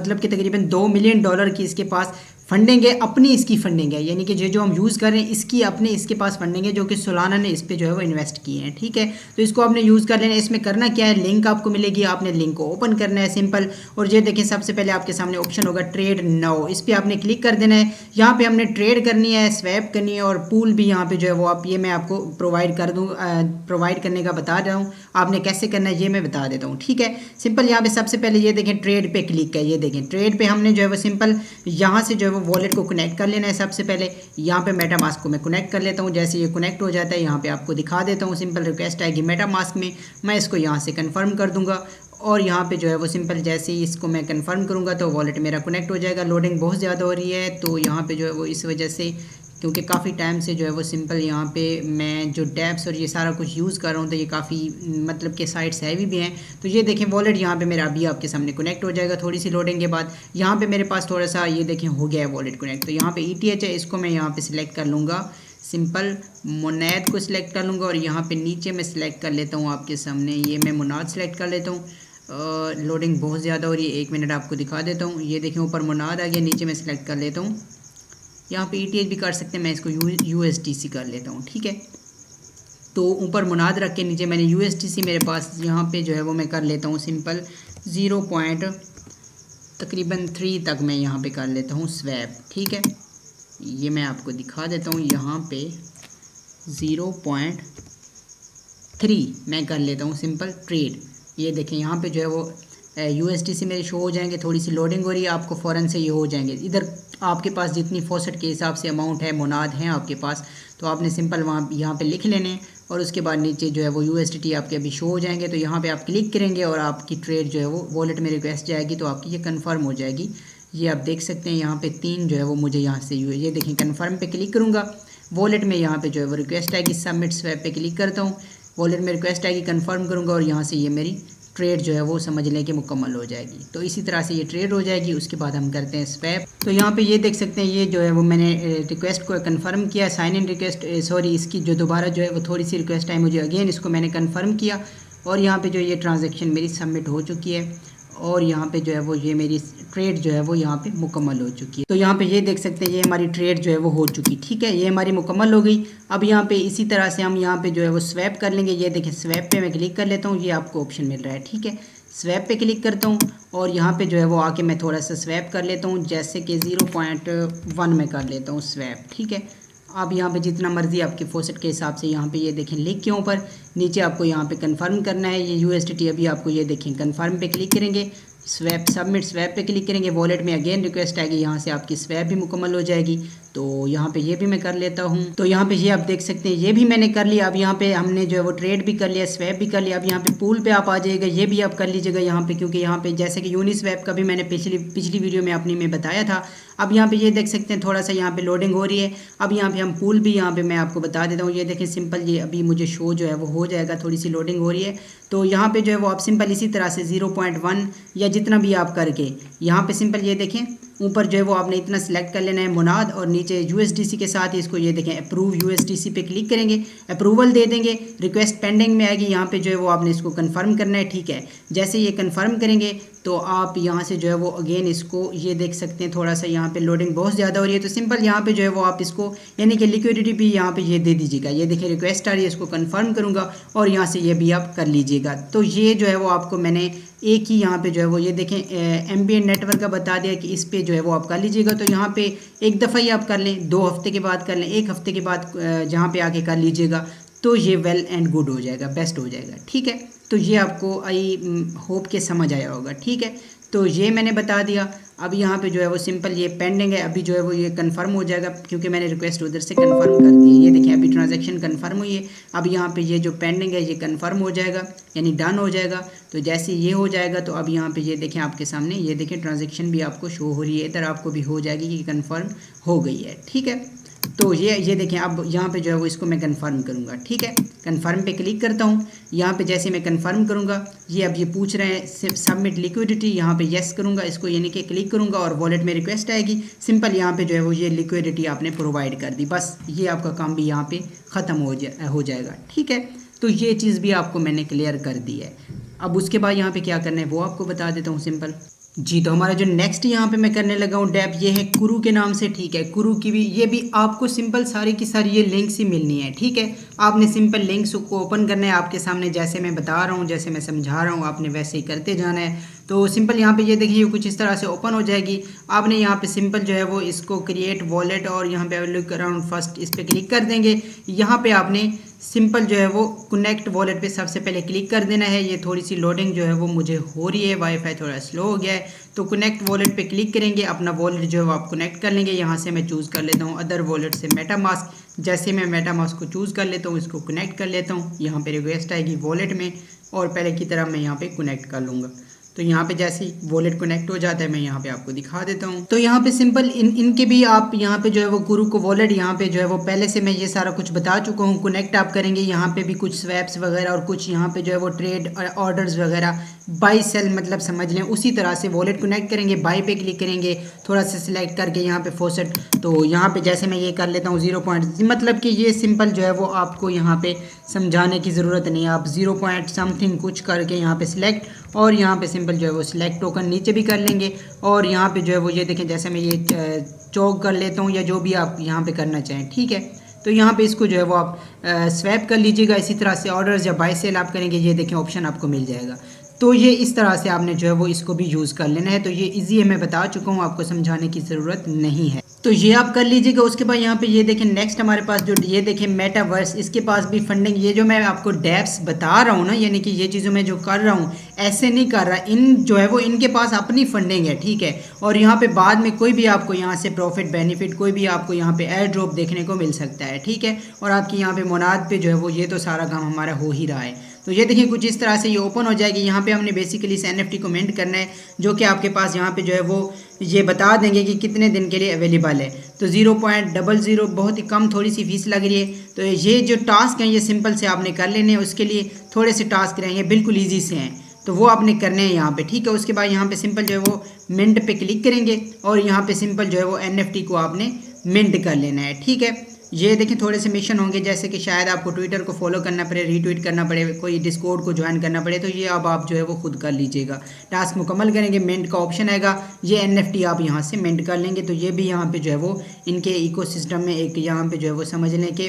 मतलब कि तकरीबन $2 मिलियन की इसके पास फंडिंग है, अपनी इसकी फंडिंग है, यानी कि जो हम यूज़ कर रहे हैं इसकी अपने इसके पास फंडिंग है, जो कि सोलाना ने इस पे जो है वो इन्वेस्ट किए हैं, ठीक है। तो इसको आपने यूज़ कर लेना है। इसमें करना क्या है, लिंक आपको मिलेगी, आपने लिंक को ओपन करना है सिंपल। और ये देखिए सबसे पहले आपके सामने ऑप्शन होगा ट्रेड नाउ, इस पर आपने क्लिक कर देना है। यहाँ पे हमने ट्रेड करनी है, स्वैप करनी है और पूल भी यहाँ पे जो है वो आप, ये मैं आपको प्रोवाइड कर दूँ, प्रोवाइड करने का बता रहा हूँ, आपने कैसे करना है ये मैं बता देता हूँ, ठीक है। सिंपल यहाँ पे सबसे पहले ये देखें ट्रेड पे क्लिक है, ये देखें ट्रेड पे हमने जो है वो सिंपल यहाँ से जो है वो वॉलेट को कनेक्ट कर लेना है। सबसे पहले यहाँ पे मेटामास्क को मैं कनेक्ट कर लेता हूँ। जैसे ये कनेक्ट हो जाता है यहाँ पे आपको दिखा देता हूँ, सिंपल रिक्वेस्ट आएगी मेटामास्क में, मैं इसको यहाँ से कंफर्म कर दूंगा और यहाँ पे जो है वो सिंपल जैसे ही इसको मैं कंफर्म करूँगा तो वॉलेट मेरा कनेक्ट हो जाएगा। लोडिंग बहुत ज़्यादा हो रही है तो यहाँ पे जो है वो इस वजह से, क्योंकि काफ़ी टाइम से जो है वो सिंपल यहाँ पे मैं जो डैप्स और ये सारा कुछ यूज़ कर रहा हूँ तो ये काफ़ी मतलब के साइट्स हैवी भी हैं। तो ये देखें वॉलेट यहाँ पे मेरा अभी आपके सामने कनेक्ट हो जाएगा थोड़ी सी लोडिंग के बाद। यहाँ पे मेरे पास थोड़ा सा ये देखें हो गया है वॉलेट कनेक्ट। तो यहाँ पे ETH है, इसको मैं यहाँ पे सिलेक्ट कर लूँगा, सिंपल मुनाद को सिलेक्ट कर लूँगा और यहाँ पे नीचे मैं सिलेक्ट कर लेता हूँ आपके सामने, ये मैं मुनाद सेलेक्ट कर लेता हूँ। लोडिंग बहुत ज़्यादा हो रही है, 1 मिनट आपको दिखा देता हूँ। ये देखें ऊपर मुनाद आ गया, नीचे मैं सिलेक्ट कर लेता हूँ। यहाँ पे ETH भी कर सकते हैं, मैं इसको USDC कर लेता हूँ, ठीक है। तो ऊपर मुनाद रख के नीचे मैंने USDC मेरे पास यहाँ पे जो है वो मैं कर लेता हूँ सिंपल 0.3 तक मैं यहाँ पे कर लेता हूँ स्वैप, ठीक है। ये मैं आपको दिखा देता हूँ, यहाँ पे 0.3 मैं कर लेता हूँ सिंपल ट्रेड। ये देखें यहाँ पे जो है वो USDC मेरे शो हो जाएंगे, थोड़ी सी लोडिंग हो रही है, आपको फ़ौरन से ये हो जाएंगे। इधर आपके पास जितनी फॉसेट के हिसाब से अमाउंट है मुनाद हैं आपके पास, तो आपने सिंपल वहाँ यहाँ पे लिख लेने और उसके बाद नीचे जो है वो USDT आपके अभी शो हो जाएंगे। तो यहाँ पे आप क्लिक करेंगे और आपकी ट्रेड जो है वो वॉलेट में रिक्वेस्ट जाएगी तो आपकी ये कंफर्म हो जाएगी। ये आप देख सकते हैं यहाँ पे 3 जो है वो मुझे यहाँ से ये देखें कंफर्म पे क्लिक करूँगा, वॉलेट में यहाँ पे जो है वो रिक्वेस्ट आएगी, सबमिट स्वैप पे क्लिक करता हूँ, वॉलेट में रिक्वेस्ट आएगी, कंफर्म करूँगा और यहाँ से ये मेरी ट्रेड जो है वो समझ लें कि मुकम्मल हो जाएगी। तो इसी तरह से ये ट्रेड हो जाएगी। उसके बाद हम करते हैं स्वैप। तो यहाँ पे ये देख सकते हैं ये जो है वो मैंने रिक्वेस्ट को कंफर्म किया, साइन इन रिक्वेस्ट सॉरी इसकी जो दोबारा जो है वो थोड़ी सी रिक्वेस्ट आई मुझे, अगेन इसको मैंने कंफर्म किया और यहाँ पे जो ये ट्रांजैक्शन मेरी सबमिट हो चुकी है और यहाँ पे जो है वो ये मेरी ट्रेड जो है वो यहाँ पे मुकम्मल हो चुकी है। तो यहाँ पे ये देख सकते हैं ये हमारी ट्रेड जो है वो हो चुकी, ठीक है, ये हमारी मुकम्मल हो गई। अब यहाँ पे इसी तरह से हम यहाँ पे जो है वो स्वैप कर लेंगे। ये देखें स्वैप पे मैं क्लिक कर लेता हूँ, ये आपको ऑप्शन मिल रहा है, ठीक है। स्वैप पे क्लिक करता हूँ और यहाँ पे जो है वो आके मैं थोड़ा सा स्वैप कर लेता हूँ, जैसे कि 0.1 में कर लेता हूँ स्वैप, ठीक है। आप यहाँ पे जितना मर्जी आपके फॉसेट के हिसाब से यहाँ पे ये देखें लिख के ऊपर नीचे आपको यहाँ पे कंफर्म करना है। ये USDT अभी आपको ये देखें कंफर्म पे क्लिक करेंगे, स्वैप सबमिट स्वैप पे क्लिक करेंगे, वॉलेट में अगेन रिक्वेस्ट आएगी, यहाँ से आपकी स्वैप भी मुकम्मल हो जाएगी। तो यहाँ पे ये भी मैं कर लेता हूँ। तो यहाँ पे ये आप देख सकते हैं ये भी मैंने कर लिया। अब यहाँ पे हमने जो है वो ट्रेड भी कर लिया, स्वैप भी कर लिया। अब यहाँ पे पूल पे आप आ जाइएगा, ये भी आप कर लीजिएगा यहाँ पे, क्योंकि यहाँ पे जैसे कि यूनिस्वैप का भी मैंने पिछली वीडियो में अपनी में बताया था। अब यहाँ पे ये देख सकते हैं थोड़ा सा यहाँ पे लोडिंग हो रही है। अब यहाँ पे हम पूल भी यहाँ पे मैं आपको बता देता हूँ, ये देखें सिंपल ये अभी मुझे शो जो है वो हो जाएगा, थोड़ी सी लोडिंग हो रही है। तो यहाँ पे जो है वो आप सिंपल इसी तरह से 0.1 या जितना भी आप करके यहाँ पे सिंपल ये देखें ऊपर जो है वो आपने इतना सिलेक्ट कर लेना है मुनाद और नीचे USDC के साथ ही इसको ये देखें अप्रूव USDC पे क्लिक करेंगे, अप्रूवल दे देंगे, रिक्वेस्ट पेंडिंग में आएगी, यहाँ पे जो है वो आपने इसको कंफर्म करना है, ठीक है। जैसे ये कंफर्म करेंगे तो आप यहाँ से जो है वो अगेन इसको ये देख सकते हैं थोड़ा सा यहाँ पे लोडिंग बहुत ज़्यादा हो रही है। तो सिंपल यहाँ पे जो है वो आप इसको यानी कि लिक्विडिटी भी यहाँ पे ये दे दीजिएगा। ये देखिए रिक्वेस्ट आ रही है, इसको कंफर्म करूँगा और यहाँ से ये भी आप कर लीजिएगा। तो ये जो है वो आपको मैंने एक ही यहाँ पे जो है वो ये देखें एम्बिएंट नेटवर्क का बता दिया कि इस पे जो है वो आप कर लीजिएगा। तो यहाँ पे एक दफ़ा ही आप कर लें, 2 हफ्ते के बाद कर लें, 1 हफ्ते के बाद जहाँ पे आके कर लीजिएगा। तो ये वेल एंड गुड हो जाएगा, बेस्ट हो जाएगा। ठीक है, तो ये आपको आई होप के समझ आया होगा। ठीक है, तो ये मैंने बता दिया। अब यहाँ पे जो है वो सिंपल ये पेंडिंग है, अभी जो है वो ये कंफर्म हो जाएगा क्योंकि मैंने रिक्वेस्ट उधर से कंफर्म कर दी है। ये देखिए अभी ट्रांजैक्शन कंफर्म हुई है। अब यहाँ पे ये जो पेंडिंग है ये कंफर्म हो जाएगा, यानी डन हो जाएगा। तो जैसे ये हो जाएगा तो अब यहाँ पे ये देखें आपके सामने, ये देखें ट्रांजैक्शन भी आपको शो हो रही है, इधर आपको भी हो जाएगी कि कंफर्म हो गई है। ठीक है, तो ये देखें अब यहाँ पे जो है वो इसको मैं कंफर्म करूँगा। ठीक है, कंफर्म पे क्लिक करता हूँ। यहाँ पे जैसे मैं कंफर्म करूँगा ये अब ये पूछ रहे हैं सबमिट लिक्विडिटी, यहाँ पे येस करूँगा इसको, यानी कि क्लिक करूँगा और वॉलेट में रिक्वेस्ट आएगी। सिंपल यहाँ पे जो है वो ये लिक्विडिटी आपने प्रोवाइड कर दी, बस ये आपका काम भी यहाँ पे ख़त्म हो जाएगा। ठीक है, तो ये चीज़ भी आपको मैंने क्लियर कर दी है। अब उसके बाद यहाँ पे क्या करना है वो आपको बता देता हूँ सिंपल जी। तो हमारा जो नेक्स्ट यहाँ पे मैं करने लगा हूँ डैप, ये है कुरू के नाम से। ठीक है, कुरू की भी ये भी आपको सिंपल सारी की सारी ये लिंक्स ही मिलनी है। ठीक है, आपने सिंपल लिंक्स को ओपन करना है आपके सामने, जैसे मैं बता रहा हूँ, जैसे मैं समझा रहा हूँ, आपने वैसे ही करते जाना है। तो सिंपल यहाँ पे ये देखिए कुछ इस तरह से ओपन हो जाएगी। आपने यहाँ पे सिंपल जो है वो इसको क्रिएट वॉलेट और यहाँ पे लुक अराउंड फर्स्ट इस पर क्लिक कर देंगे। यहाँ पे आपने सिंपल जो है वो कनेक्ट वॉलेट पे सबसे पहले क्लिक कर देना है। ये थोड़ी सी लोडिंग जो है वो मुझे हो रही है, वाईफाई थोड़ा स्लो हो गया है। तो कनेक्ट वॉलेट पे क्लिक करेंगे, अपना वॉलेट जो है वो आप कनेक्ट कर लेंगे। यहाँ से मैं चूज़ कर लेता हूँ अदर वॉलेट से मेटामास्क। जैसे मैं मेटामास्क को चूज़ कर लेता हूँ, इसको कनेक्ट कर लेता हूँ। यहाँ पे रिक्वेस्ट आएगी वॉलेट में और पहले की तरह मैं यहाँ पे कनेक्ट कर लूँगा। तो यहाँ पे जैसे ही वॉलेट कनेक्ट हो जाता है मैं यहाँ पे आपको दिखा देता हूँ। तो यहाँ पे सिंपल इनके भी आप यहाँ पे जो है वो गुरु को वॉलेट यहाँ पे जो है वो पहले से मैं ये सारा कुछ बता चुका हूँ। कनेक्ट आप करेंगे, यहाँ पे भी कुछ स्वैप्स वगैरह और कुछ यहाँ पे जो है वो ट्रेड ऑर्डर्स वगैरह बाई सेल मतलब समझ लें उसी तरह से वॉलेट कनेक्ट करेंगे। बाई पे क्लिक करेंगे, थोड़ा सा सिलेक्ट करके यहाँ पे फॉसेट, तो यहाँ पे जैसे मैं ये कर लेता हूँ 0 मतलब कि ये सिंपल जो है वो आपको यहाँ पे समझाने की ज़रूरत नहीं है। आप 0 समथिंग कुछ करके यहाँ पे सिलेक्ट और यहाँ पे सिंपल जो है वो सिलेक्ट टोकन नीचे भी कर लेंगे। और यहाँ पे जो है वो ये देखें जैसे मैं ये चौक कर लेता हूँ या जो भी आप यहाँ पे करना चाहें। ठीक है, तो यहाँ पे इसको जो है वो आप स्वैप कर लीजिएगा। इसी तरह से ऑर्डर्स या बाय सेल आप करेंगे, ये देखें ऑप्शन आपको मिल जाएगा। तो ये इस तरह से आपने जो है वो इसको भी यूज़ कर लेना है। तो ये इजी है, मैं बता चुका हूँ, आपको समझाने की ज़रूरत नहीं है। तो ये आप कर लीजिएगा। उसके बाद यहाँ पे ये देखें नेक्स्ट हमारे पास जो ये देखें मेटावर्स, इसके पास भी फंडिंग, ये जो मैं आपको डैप्स बता रहा हूँ ना, यानी कि ये चीज़ों में जो कर रहा हूँ ऐसे नहीं कर रहा, इन जो है वो इनके पास अपनी फंडिंग है। ठीक है, और यहाँ पे बाद में कोई भी आपको यहाँ से प्रॉफिट बेनिफिट कोई भी आपको यहाँ पे एयर ड्रॉप देखने को मिल सकता है। ठीक है, और आपकी यहाँ पे मोनाद पे जो है वो ये तो सारा काम हमारा हो ही रहा है। तो ये देखिए कुछ इस तरह से ये ओपन हो जाएगी। यहाँ पे हमने बेसिकली इस NFT को मिंट करना है, जो कि आपके पास यहाँ पे जो है वो ये बता देंगे कि कितने दिन के लिए अवेलेबल है। तो 0.00 बहुत ही कम थोड़ी सी फीस लग रही है। तो ये जो टास्क हैं ये सिंपल से आपने कर लेने हैं। उसके लिए थोड़े से टास्क रहेंगे, बिल्कुल ईजी से हैं, तो वो आपने करने हैं यहाँ पे। ठीक है, उसके बाद यहाँ पे सिंपल जो है वो मिंट पे क्लिक करेंगे और यहाँ पे सिंपल जो है वो NFT को आपने मिंट कर लेना है। ठीक है, ये देखें थोड़े से मिशन होंगे, जैसे कि शायद आपको ट्विटर को फॉलो करना पड़े, रीट्वीट करना पड़े, कोई डिस्कॉर्ड को ज्वाइन करना पड़े, तो ये अब आप जो है वो खुद कर लीजिएगा। टास्क मुकम्मल करेंगे, मिंट का ऑप्शन आएगा, ये NFT आप यहाँ से मिंट कर लेंगे। तो ये भी यहाँ पे जो है वो इनके इकोसिस्टम में एक यहाँ पे जो है वो समझ लें कि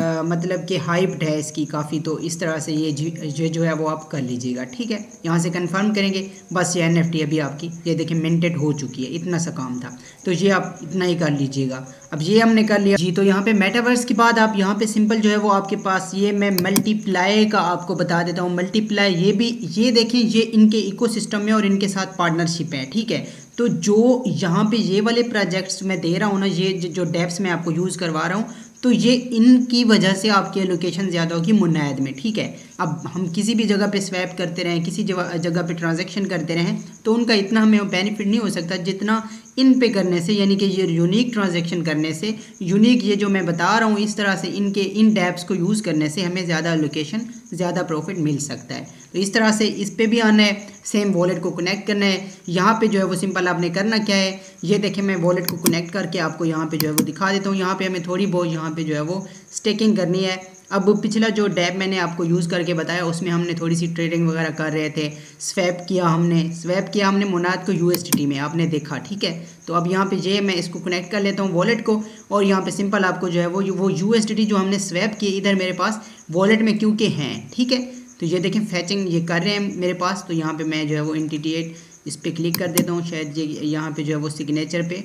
मतलब कि हाइप्ड है इसकी काफ़ी। तो इस तरह से ये जो है वो आप कर लीजिएगा। ठीक है, यहाँ से कंफर्म करेंगे, बस ये NFT अभी आपकी ये देखिए मिंटेड हो चुकी है। इतना सा काम था, तो ये आप इतना ही कर लीजिएगा। अब ये हमने कर लिया जी। तो यहाँ पे मेटावर्स के बाद आप यहाँ पे सिंपल जो है वो आपके पास ये मैं मल्टीप्लाई का आपको बता देता हूँ। मल्टीप्लाई ये भी ये देखें ये इनके इकोसिस्टम में और इनके साथ पार्टनरशिप है। ठीक है, तो जो यहाँ पे ये वाले प्रोजेक्ट्स मैं दे रहा हूँ ना, ये जो डेप्स मैं आपको यूज़ करवा रहा हूँ, तो ये इनकी वजह से आपकी एलोकेशन ज़्यादा होगी मुनायद में। ठीक है, अब हम किसी भी जगह पे स्वैप करते रहें, किसी जगह पे ट्रांजैक्शन करते रहें, तो उनका इतना हमें बेनिफिट नहीं हो सकता जितना इन पे करने से, यानी कि ये यूनिक ट्रांजैक्शन करने से, यूनिक ये जो मैं बता रहा हूँ इस तरह से इन डैप्स को यूज़ करने से हमें ज़्यादा एलोकेशन ज़्यादा प्रॉफिट मिल सकता है। तो इस तरह से इस पे भी आना है, सेम वॉलेट को कनेक्ट करना है। यहाँ पे जो है वो सिंपल आपने करना क्या है, ये देखें मैं वॉलेट को कनेक्ट करके आपको यहाँ पे जो है वो दिखा देता हूँ। यहाँ पे हमें थोड़ी बहुत यहाँ पे जो है वो स्टेकिंग करनी है। अब पिछला जो डैप मैंने आपको यूज़ करके बताया उसमें हमने थोड़ी सी ट्रेडिंग वगैरह कर रहे थे, स्वैप किया हमने मोनाद को USDT में, आपने देखा। ठीक है, तो अब यहाँ पे ये मैं इसको कनेक्ट कर लेता हूँ वॉलेट को, और यहाँ पे सिंपल आपको जो है वो USDT जो हमने स्वैप किए इधर मेरे पास वॉलेट में क्योंकि हैं। ठीक है, तो ये देखें फैचिंग ये कर रहे हैं मेरे पास। तो यहाँ पे मैं जो है वो इंटीटीएट इस पर क्लिक कर देता हूँ, शायद ये यहाँ पे जो है वो सिग्नेचर पे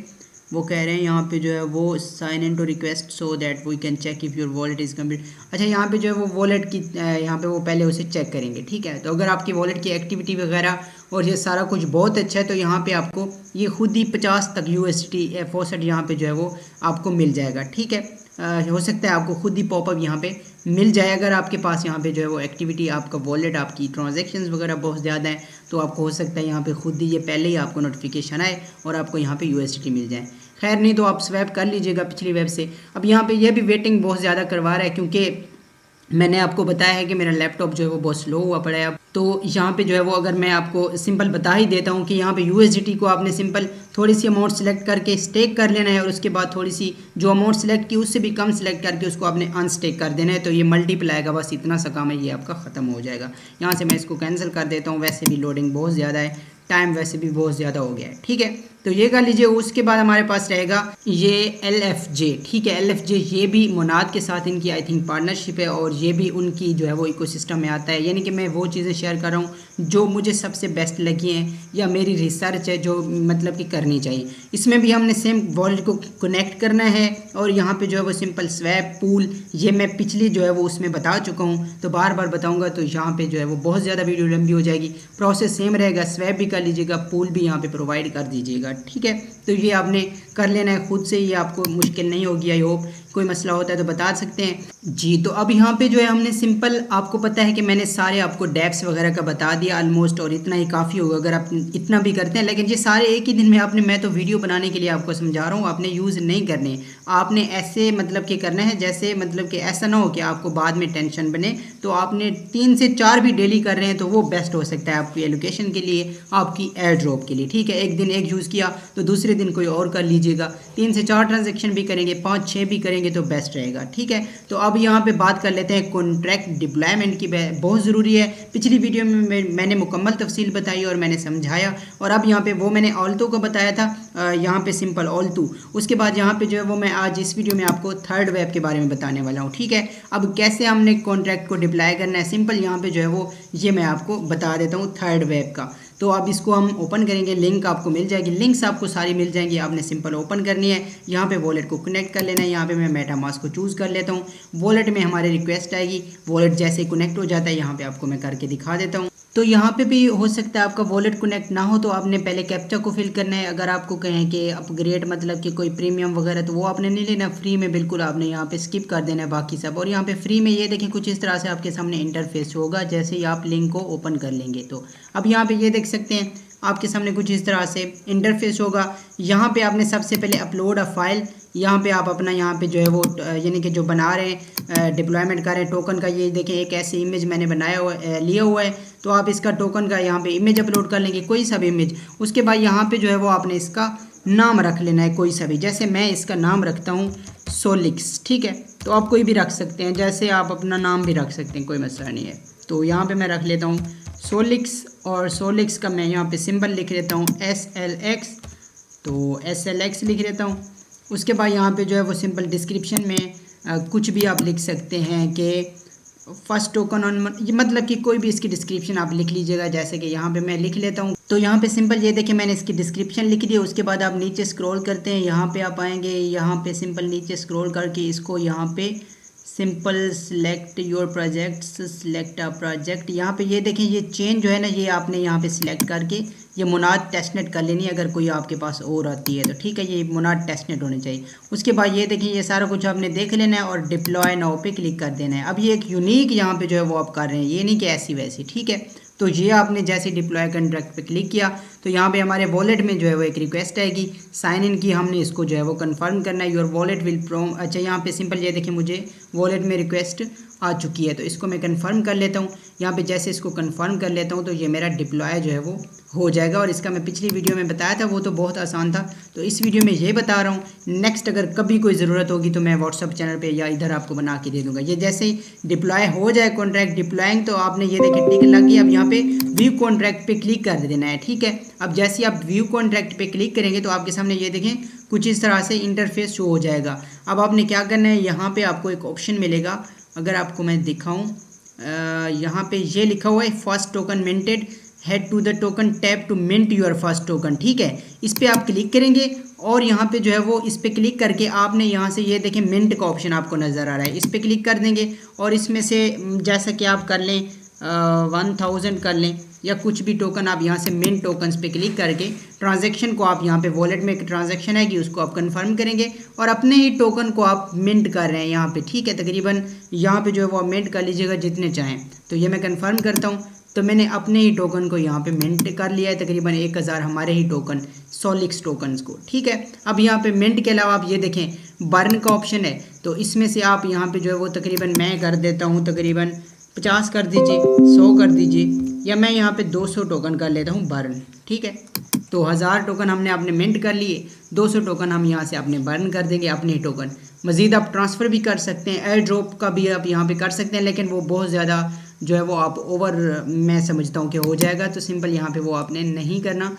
वो कह रहे हैं यहाँ पे जो है वो sign in to request so that we can check if your wallet is complete. अच्छा, यहाँ पे जो है वो वॉलेट की यहाँ पे वो पहले उसे चेक करेंगे, ठीक है। तो अगर आपकी वॉलेट की एक्टिविटी वगैरह और ये सारा कुछ बहुत अच्छा है तो यहाँ पे आपको ये खुद ही 50 तक USDT F64 यहाँ पे जो है वो आपको मिल जाएगा, ठीक है। हो सकता है आपको खुद ही पॉपअप यहाँ पे मिल जाए अगर आपके पास यहाँ पे जो है वो एक्टिविटी, आपका वॉलेट, आपकी ट्रांजैक्शंस वगैरह बहुत ज़्यादा है तो आपको हो सकता है यहाँ पे खुद ही ये पहले ही आपको नोटिफिकेशन आए और आपको यहाँ पे USDT मिल जाए। खैर नहीं तो आप स्वैप कर लीजिएगा पिछली वेब से। अब यहाँ पे ये भी वेटिंग बहुत ज़्यादा करवा रहा है क्योंकि मैंने आपको बताया है कि मेरा लैपटॉप जो है वो बहुत स्लो हुआ पड़ा है अब। तो यहाँ पे जो है वो अगर मैं आपको सिंपल बता ही देता हूँ कि यहाँ पे USDT को आपने सिंपल थोड़ी सी अमाउंट सेलेक्ट करके स्टेक कर लेना है और उसके बाद थोड़ी सी जो अमाउंट सेलेक्ट की उससे भी कम सेलेक्ट करके उसको आपने अनस्टेक कर देना है। तो ये मल्टीप्लाई का बस इतना सा काम है, ये आपका ख़त्म हो जाएगा। यहाँ से मैं इसको कैंसिल कर देता हूँ, वैसे भी लोडिंग बहुत ज़्यादा है, टाइम वैसे भी बहुत ज़्यादा हो गया है, ठीक है। तो ये कर लीजिए। उसके बाद हमारे पास रहेगा ये LFJ, ठीक है। LFJ ये भी मोनाद के साथ इनकी आई थिंक पार्टनरशिप है और ये भी उनकी जो है वो इकोसिस्टम में आता है। यानी कि मैं वो चीज़ें शेयर कर रहा हूँ जो मुझे सबसे बेस्ट लगी हैं या मेरी रिसर्च है जो मतलब कि करनी चाहिए। इसमें भी हमने सेम वॉलेट को कनेक्ट करना है और यहाँ पे जो है वो सिंपल स्वैप पूल, ये मैं पिछली जो है वो उसमें बता चुका हूँ तो बार बार बताऊँगा तो यहाँ पे जो है वो बहुत ज़्यादा वीडियो लंबी हो जाएगी। प्रोसेस सेम रहेगा, स्वैप भी कर लीजिएगा, पूल भी यहाँ पे प्रोवाइड कर दीजिएगा, ठीक है। तो ये आपने कर लेना है खुद से, ये आपको मुश्किल नहीं होगी। आई होप कोई मसला होता है तो बता सकते हैं जी। तो अब यहाँ पे जो है हमने सिंपल, आपको पता है कि मैंने सारे आपको डेप्स वगैरह का बता दिया ऑलमोस्ट और इतना ही काफ़ी होगा अगर आप इतना भी करते हैं। लेकिन ये सारे एक ही दिन में आपने, मैं तो वीडियो बनाने के लिए आपको समझा रहा हूँ, आपने यूज़ नहीं करने, आपने ऐसे मतलब कि करना है जैसे मतलब कि ऐसा ना हो कि आपको बाद में टेंशन बने। तो आपने 3 से 4 भी डेली कर रहे हैं तो वो बेस्ट हो सकता है आपकी एलोकेशन के लिए, आपकी एयर ड्रॉप के लिए, ठीक है। एक दिन एक यूज़ किया तो दूसरे दिन कोई और कर लीजिएगा। 3 से 4 ट्रांजेक्शन भी करेंगे, 5-6 भी करेंगे तो बेस्ट रहेगा, ठीक है। तो अब यहाँ पे बात कर लेते हैं कॉन्ट्रैक्ट डिप्लॉयमेंट की, बहुत ज़रूरी है। पिछली वीडियो में मैंने मुकम्मल तफसील बताई और मैंने समझाया और अब यहाँ पे वो मैंने ऑल्टो को बताया था, यहाँ पे सिंपल ऑल्टो। उसके बाद यहाँ पे जो है वो मैं आज इस वीडियो में आपको थर्ड वेब के बारे में बताने वाला हूँ, ठीक है। अब कैसे हमने कॉन्ट्रैक्ट को डिप्लॉय करना है, सिंपल यहाँ पे जो है वो ये मैं आपको बता देता हूँ थर्ड वेब का। तो अब इसको हम ओपन करेंगे, लिंक आपको मिल जाएगी, लिंक्स आपको सारी मिल जाएंगी, आपने सिंपल ओपन करनी है। यहाँ पे वॉलेट को कनेक्ट कर लेना है, यहाँ पे मैं मेटामास्क को चूज़ कर लेता हूँ। वॉलेट में हमारे रिक्वेस्ट आएगी, वॉलेट जैसे ही कनेक्ट हो जाता है यहाँ पे आपको मैं करके दिखा देता हूँ। तो यहाँ पे भी हो सकता है आपका वॉलेट कनेक्ट ना हो तो आपने पहले कैप्चा को फिल करना है। अगर आपको कहें कि अपग्रेड मतलब कि कोई प्रीमियम वगैरह तो वो आपने नहीं लेना, फ्री में बिल्कुल आपने यहाँ पे स्किप कर देना है बाकी सब। और यहाँ पे फ्री में ये देखें कुछ इस तरह से आपके सामने इंटरफेस होगा जैसे ही आप लिंक को ओपन कर लेंगे। तो अब यहाँ पे ये देख सकते हैं आपके सामने कुछ इस तरह से इंटरफेस होगा। यहाँ पे आपने सबसे पहले अपलोड अ फाइल, यहाँ पे आप अपना यहाँ पे जो है वो यानी कि जो बना रहे हैं डिप्लॉयमेंट कर रहे हैं टोकन का, ये देखें एक ऐसी इमेज मैंने बनाया हुआ लिया हुआ है तो आप इसका टोकन का यहाँ पे इमेज अपलोड कर लेंगे, कोई सा भी इमेज। उसके बाद यहाँ पे जो है वो आपने इसका नाम रख लेना है कोई सा भी, जैसे मैं इसका नाम रखता हूँ सोलिक्स, ठीक है। तो आप कोई भी रख सकते हैं, जैसे आप अपना नाम भी रख सकते हैं, कोई मसला नहीं है। तो यहाँ पे मैं रख लेता हूँ सोलिक्स और सोलिक्स का मैं यहाँ पे सिंबल लिख लेता हूँ SLX, तो SLX लिख लेता हूँ। उसके बाद यहाँ पे जो है वो सिंपल डिस्क्रिप्शन में कुछ भी आप लिख सकते हैं कि फर्स्ट टोकन ऑन, मतलब कि कोई भी इसकी डिस्क्रिप्शन आप लिख लीजिएगा, जैसे कि यहाँ पे मैं लिख लेता हूँ। तो यहाँ पे सिंपल ये देखिए मैंने इसकी डिस्क्रिप्शन लिख दी है। उसके बाद आप नीचे स्क्रॉल करते हैं, यहाँ पे आप आएंगे, यहाँ पे सिंपल नीचे स्क्रॉल करके इसको यहाँ पे simple select your projects, select a project, यहाँ पे ये देखें ये चेंज जो है ना ये आपने यहाँ पे सिलेक्ट करके ये मोनाद टेस्टनेट कर लेनी है। अगर कोई आपके पास और आती है तो ठीक है, ये मोनाद टेस्टनेट होनी चाहिए। उसके बाद ये देखिए ये सारा कुछ आपने देख लेना है और डिप्लॉय नाउ पे क्लिक कर देना है। अब ये एक यूनिक यहाँ पे जो है वो आप कर रहे हैं, ये नहीं कि ऐसी वैसी, ठीक है। तो ये आपने जैसे डिप्लॉय कॉन्ट्रैक्ट पे क्लिक किया तो यहाँ पे हमारे वॉलेट में जो है वो एक रिक्वेस्ट आएगी, साइन इन की, हमने इसको जो है वो कंफर्म करना है। योर वॉलेट विल प्रोम, अच्छा यहाँ पे सिंपल ये देखिए मुझे वॉलेट में रिक्वेस्ट आ चुकी है तो इसको मैं कंफर्म कर लेता हूँ। यहाँ पे जैसे इसको कंफर्म कर लेता हूँ तो ये मेरा डिप्लॉय जो है वो हो जाएगा। और इसका मैं पिछली वीडियो में बताया था, वो तो बहुत आसान था, तो इस वीडियो में ये बता रहा हूँ। नेक्स्ट अगर कभी कोई ज़रूरत होगी तो मैं व्हाट्सअप चैनल पे या इधर आपको बना के दे दूँगा। ये जैसे ही डिप्लॉय हो जाए कॉन्ट्रैक्ट डिप्लॉइंग तो आपने ये देखिए टिक लगी, अब यहाँ पे व्यू कॉन्ट्रैक्ट पे क्लिक कर देना है, ठीक है। अब जैसे ही आप व्यू कॉन्ट्रैक्ट पे क्लिक करेंगे तो आपके सामने ये देखें कुछ इस तरह से इंटरफेस शो हो जाएगा। अब आपने क्या करना है, यहाँ पे आपको एक ऑप्शन मिलेगा, अगर आपको मैं दिखाऊँ, यहाँ पे ये लिखा हुआ है first token minted head to the token tap to mint your first token. ठीक है, इस पर आप क्लिक करेंगे और यहाँ पे जो है वो इस पर क्लिक करके आपने यहाँ से ये देखें मिंट का ऑप्शन आपको नज़र आ रहा है, इस पर क्लिक कर देंगे और इसमें से जैसा कि आप कर लें 1000 कर लें या कुछ भी टोकन आप यहाँ से मिंट टोकन्स पे क्लिक करके ट्रांजैक्शन को आप यहाँ पे वॉलेट में एक ट्रांजैक्शन है कि उसको आप कंफर्म करेंगे और अपने ही टोकन को आप मिंट कर रहे हैं यहाँ पे। ठीक है, तकरीबन यहाँ पे जो है वो मिंट कर लीजिएगा जितने चाहें। तो ये मैं कंफर्म करता हूँ, तो मैंने अपने ही टोकन को यहाँ पे मिंट कर लिया है, तकरीबन 1000 हमारे ही टोकन सोलिक्स टोकन्स को। ठीक है, अब यहाँ पे मिंट के अलावा आप ये देखें बर्न का ऑप्शन है, तो इसमें से आप यहाँ पे जो है वो तकरीबन मैं कर देता हूँ, तकरीबन 50 कर दीजिए, 100 कर दीजिए, या मैं यहाँ पे 200 टोकन कर लेता हूँ बर्न। ठीक है, तो 1000 टोकन हमने अपने मिंट कर लिए, 200 टोकन हम यहाँ से अपने बर्न कर देंगे अपने ही टोकन। मज़ीद आप ट्रांसफ़र भी कर सकते हैं, एयर ड्रॉप का भी आप यहाँ पे कर सकते हैं, लेकिन वो बहुत ज़्यादा जो है वो आप ओवर मैं समझता हूँ कि हो जाएगा, तो सिंपल यहाँ पे वो आपने नहीं करना।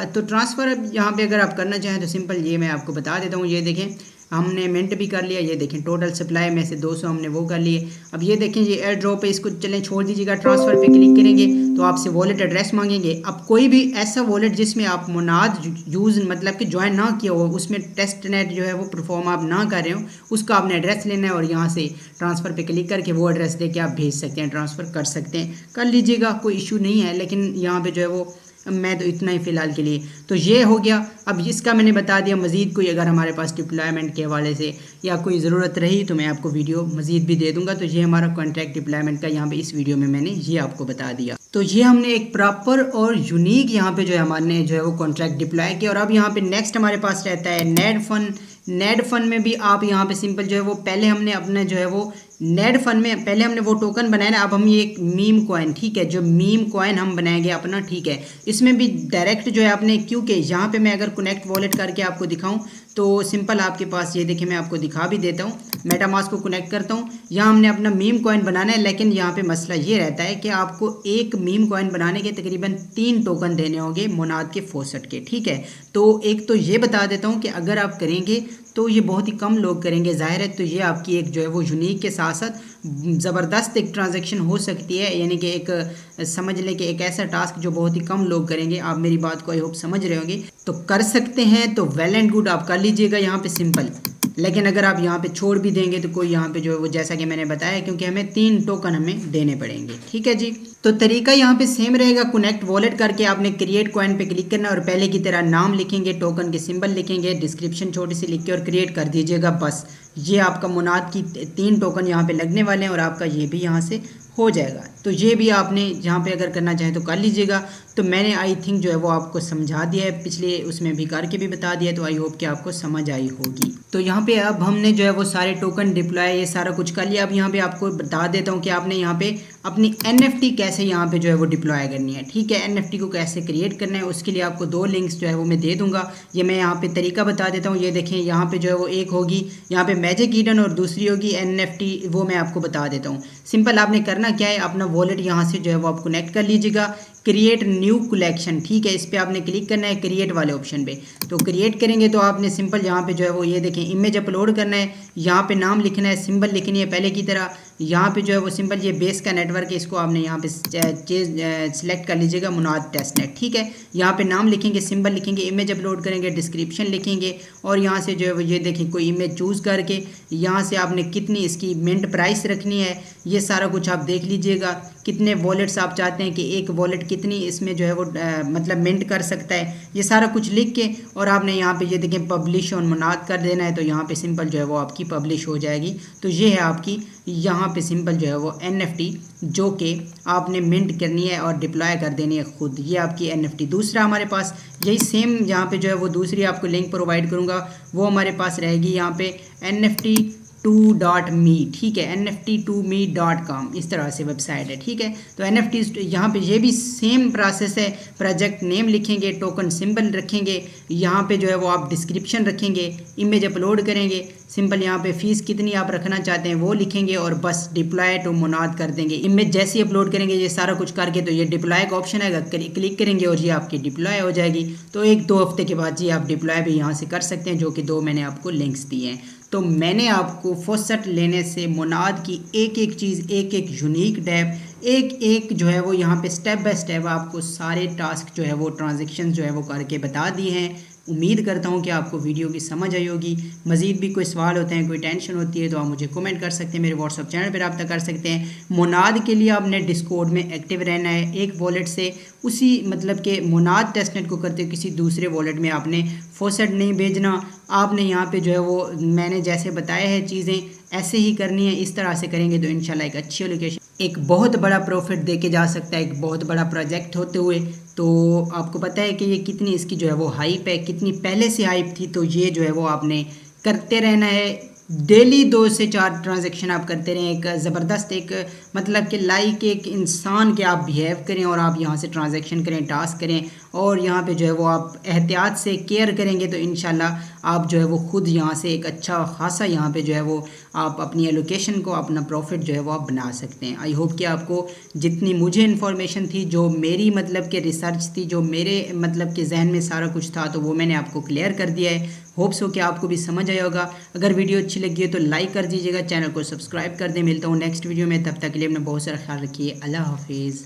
तो ट्रांसफ़र यहाँ पे अगर आप करना चाहें तो सिंपल ये मैं आपको बता देता हूँ। ये देखें हमने मिंट भी कर लिया, ये देखें टोटल सप्लाई में से 200 हमने वो कर लिए। अब ये देखें ये एयर ड्रॉप है, इसको चलें छोड़ दीजिएगा, ट्रांसफ़र पे क्लिक करेंगे तो आपसे वॉलेट एड्रेस मांगेंगे। अब कोई भी ऐसा वॉलेट जिसमें आप मोनाद यूज़ मतलब कि ज्वाइन ना किया हो, उसमें टेस्ट नेट जो है वो परफॉर्म आप ना कर रहे हो, उसका आपने एड्रेस लेना है और यहाँ से ट्रांसफ़र पे क्लिक करके वो एड्रेस दे के आप भेज सकते हैं, ट्रांसफ़र कर सकते हैं, कर लीजिएगा, कोई इशू नहीं है। लेकिन यहाँ पर जो है वो मैं तो इतना ही फ़िलहाल के लिए तो ये हो गया। अब इसका मैंने बता दिया, मज़ीद कोई अगर हमारे पास डिप्लॉयमेंट के हवाले से या कोई ज़रूरत रही तो मैं आपको वीडियो मज़ीद भी दे दूंगा। तो ये हमारा कॉन्ट्रैक्ट डिप्लॉयमेंट का यहाँ पे इस वीडियो में मैंने ये आपको बता दिया। तो ये हमने एक प्रॉपर और यूनिक यहाँ पे जो है हमने जो है वो कॉन्ट्रैक्ट डिप्लॉय किया। और अब यहाँ पे नेक्स्ट हमारे पास रहता है नेड फन में भी आप यहाँ पे सिंपल जो है वो पहले हमने अपना जो है वो नेड फन में पहले हमने वो टोकन बनाया ना, अब हम ये एक मीम कॉइन, ठीक है, जो मीम कॉइन हम बनाएंगे अपना। ठीक है, इसमें भी डायरेक्ट जो है आपने, क्योंकि यहाँ पे मैं अगर कनेक्ट वॉलेट करके आपको दिखाऊं तो सिंपल आपके पास ये देखिए मैं आपको दिखा भी देता हूँ। मेटामास्क को कनेक्ट करता हूँ, यहाँ हमने अपना मीम कॉइन बनाना है, लेकिन यहाँ पे मसला ये रहता है कि आपको एक मीम कॉइन बनाने के तकरीबन 3 टोकन देने होंगे मोनाद के फोसट के। ठीक है, तो एक तो ये बता देता हूँ कि अगर आप करेंगे तो ये बहुत ही कम लोग करेंगे ज़ाहिर है, तो ये आपकी एक जो है वो यूनिक के साथ साथ ज़बरदस्त एक ट्रांजैक्शन हो सकती है, यानी कि एक समझ लें कि एक ऐसा टास्क जो बहुत ही कम लोग करेंगे। आप मेरी बात को आई होप समझ रहे होंगे, तो कर सकते हैं तो वेल एंड गुड, आप कर लीजिएगा यहाँ पे सिंपल। लेकिन अगर आप यहाँ पे छोड़ भी देंगे तो कोई यहाँ पे जो है वो जैसा कि मैंने बताया, क्योंकि हमें 3 टोकन हमें देने पड़ेंगे। ठीक है जी, तो तरीका यहाँ पे सेम रहेगा। कनेक्ट वॉलेट करके आपने क्रिएट कॉइन पे क्लिक करना और पहले की तरह नाम लिखेंगे, टोकन के सिंबल लिखेंगे, डिस्क्रिप्शन छोटी सी लिख के और क्रिएट कर दीजिएगा। बस ये आपका मोनाद की 3 टोकन यहाँ पे लगने वाले हैं और आपका ये भी यहाँ से हो जाएगा। तो ये भी आपने यहाँ पे अगर करना चाहें तो कर लीजिएगा। तो मैंने आई थिंक जो है वो आपको समझा दिया है, पिछले उसमें भी करके भी बता दिया, तो आई होप कि आपको समझ आई होगी। तो यहाँ पे अब हमने जो है वो सारे टोकन डिप्लॉय ये सारा कुछ कर लिया। अब यहाँ पे आपको बता देता हूँ कि आपने यहाँ पे अपनी NFT कैसे यहाँ पे जो है वो डिप्लॉय करनी है। ठीक है, NFT को कैसे क्रिएट करना है, उसके लिए आपको 2 लिंक्स जो है वो मैं दे दूँगा। ये मैं यहाँ पे तरीका बता देता हूँ। ये देखें यहाँ पे जो है वो एक होगी यहाँ पे मैजिक ईडन और दूसरी होगी NFT, वो मैं आपको बता देता हूँ। सिंपल आपने करना क्या है, अपना वॉलेट यहाँ से जो है वो आप कनेक्ट कर लीजिएगा, क्रिएट न्यू कलेक्शन। ठीक है, इस पर आपने क्लिक करना है क्रिएट वाले ऑप्शन पे। तो क्रिएट करेंगे तो आपने सिंपल यहाँ पे जो है वो ये देखें इमेज अपलोड करना है, यहाँ पे नाम लिखना है, सिंबल लिखनी है पहले की तरह। यहाँ पे जो है वो सिंपल ये बेस का नेटवर्क है, इसको आपने यहाँ पे सिलेक्ट कर लीजिएगा मोनाद टेस्ट नेट। ठीक है, यहाँ पे नाम लिखेंगे, सिंबल लिखेंगे, इमेज अपलोड करेंगे, डिस्क्रिप्शन लिखेंगे और यहाँ से जो है वो ये देखें कोई इमेज चूज़ करके यहाँ से आपने कितनी इसकी मिंट प्राइस रखनी है, ये सारा कुछ आप देख लीजिएगा। कितने वॉलेट्स आप चाहते हैं कि एक वॉलेट कितनी इसमें जो है वो मतलब मिंट कर सकता है, ये सारा कुछ लिख के और आपने यहाँ पे ये देखें पब्लिश ऑन मोनाद कर देना है। तो यहाँ पे सिंपल जो है वो आपकी पब्लिश हो जाएगी। तो ये है आपकी यहाँ पे सिंपल जो है वो NFT जो कि आपने मिंट करनी है और डिप्लॉय कर देनी है खुद, ये आपकी NFT। दूसरा हमारे पास यही सेम यहाँ पे जो है वो दूसरी आपको लिंक प्रोवाइड करूँगा, वो हमारे पास रहेगी यहाँ पे NFT2.me। ठीक है, NFT2me.com इस तरह से वेबसाइट है। ठीक है, तो NFT यहाँ पे ये भी सेम प्रोसेस है। प्रोजेक्ट नेम लिखेंगे, टोकन सिंबल रखेंगे, यहाँ पे जो है वो आप डिस्क्रिप्शन रखेंगे, इमेज अपलोड करेंगे, सिंपल यहाँ पे फीस कितनी आप रखना चाहते हैं वो लिखेंगे और बस डिप्लॉय टू मोनाद कर देंगे। इमेज जैसे ही अपलोड करेंगे ये सारा कुछ करके तो ये डिप्लॉय का ऑप्शन आएगा, क्लिक करेंगे और ये आपकी डिप्लॉय हो जाएगी। तो 1-2 हफ्ते के बाद जी आप डिप्लॉय भी यहाँ से कर सकते हैं, जो कि 2 मैंने आपको लिंक्स दिए हैं। तो मैंने आपको फोसट लेने से मोनाद की एक एक चीज़, एक एक यूनिक डैप, एक एक जो है वो यहाँ पे स्टेप बाय स्टेप आपको सारे टास्क जो है वो ट्रांजेक्शन जो है वो करके बता दिए हैं। उम्मीद करता हूँ कि आपको वीडियो की समझ आई होगी। मज़ीद भी कोई सवाल होते हैं, कोई टेंशन होती है तो आप मुझे कमेंट कर सकते हैं, मेरे व्हाट्सअप चैनल पर रब्ता कर सकते हैं। मोनाद के लिए आपने डिस्कॉर्ड में एक्टिव रहना है। एक वॉलेट से उसी मतलब के मोनाद टेस्टनेट को करते किसी दूसरे वॉलेट में आपने फॉसेट नहीं भेजना। आपने यहाँ पे जो है वो मैंने जैसे बताया है चीज़ें ऐसे ही करनी है। इस तरह से करेंगे तो इंशाल्लाह एक अच्छी एलोकेशन, एक बहुत बड़ा प्रॉफिट दे के जा सकता है, एक बहुत बड़ा प्रोजेक्ट होते हुए। तो आपको पता है कि ये कितनी इसकी जो है वो हाइप है, कितनी पहले से हाइप थी। तो ये जो है वो आपने करते रहना है। डेली 2 से 4 ट्रांजैक्शन आप करते रहें। एक ज़बरदस्त एक मतलब कि लाइक एक इंसान के आप बिहेव करें और आप यहाँ से ट्रांजैक्शन करें, टास्क करें और यहाँ पे जो है वो आप एहतियात से केयर करेंगे तो इंशाल्लाह आप जो है वो ख़ुद यहाँ से एक अच्छा खासा यहाँ पे जो है वो आप अपनी एलोकेशन को, अपना प्रॉफिट जो है वो आप बना सकते हैं। आई होप कि आपको जितनी मुझे इन्फॉर्मेशन थी, जो मेरी मतलब कि रिसर्च थी, जो मेरे मतलब के जहन में सारा कुछ था, तो वो मैंने आपको क्लियर कर दिया है। होप्स हो कि आपको भी समझ आया होगा। अगर वीडियो अच्छी लगी है तो लाइक कर दीजिएगा, चैनल को सब्सक्राइब कर दें। मिलता हूँ नेक्स्ट वीडियो में, तब तक के लिए अपना बहुत सारा ख्याल रखिए। अल्लाह हाफिज़।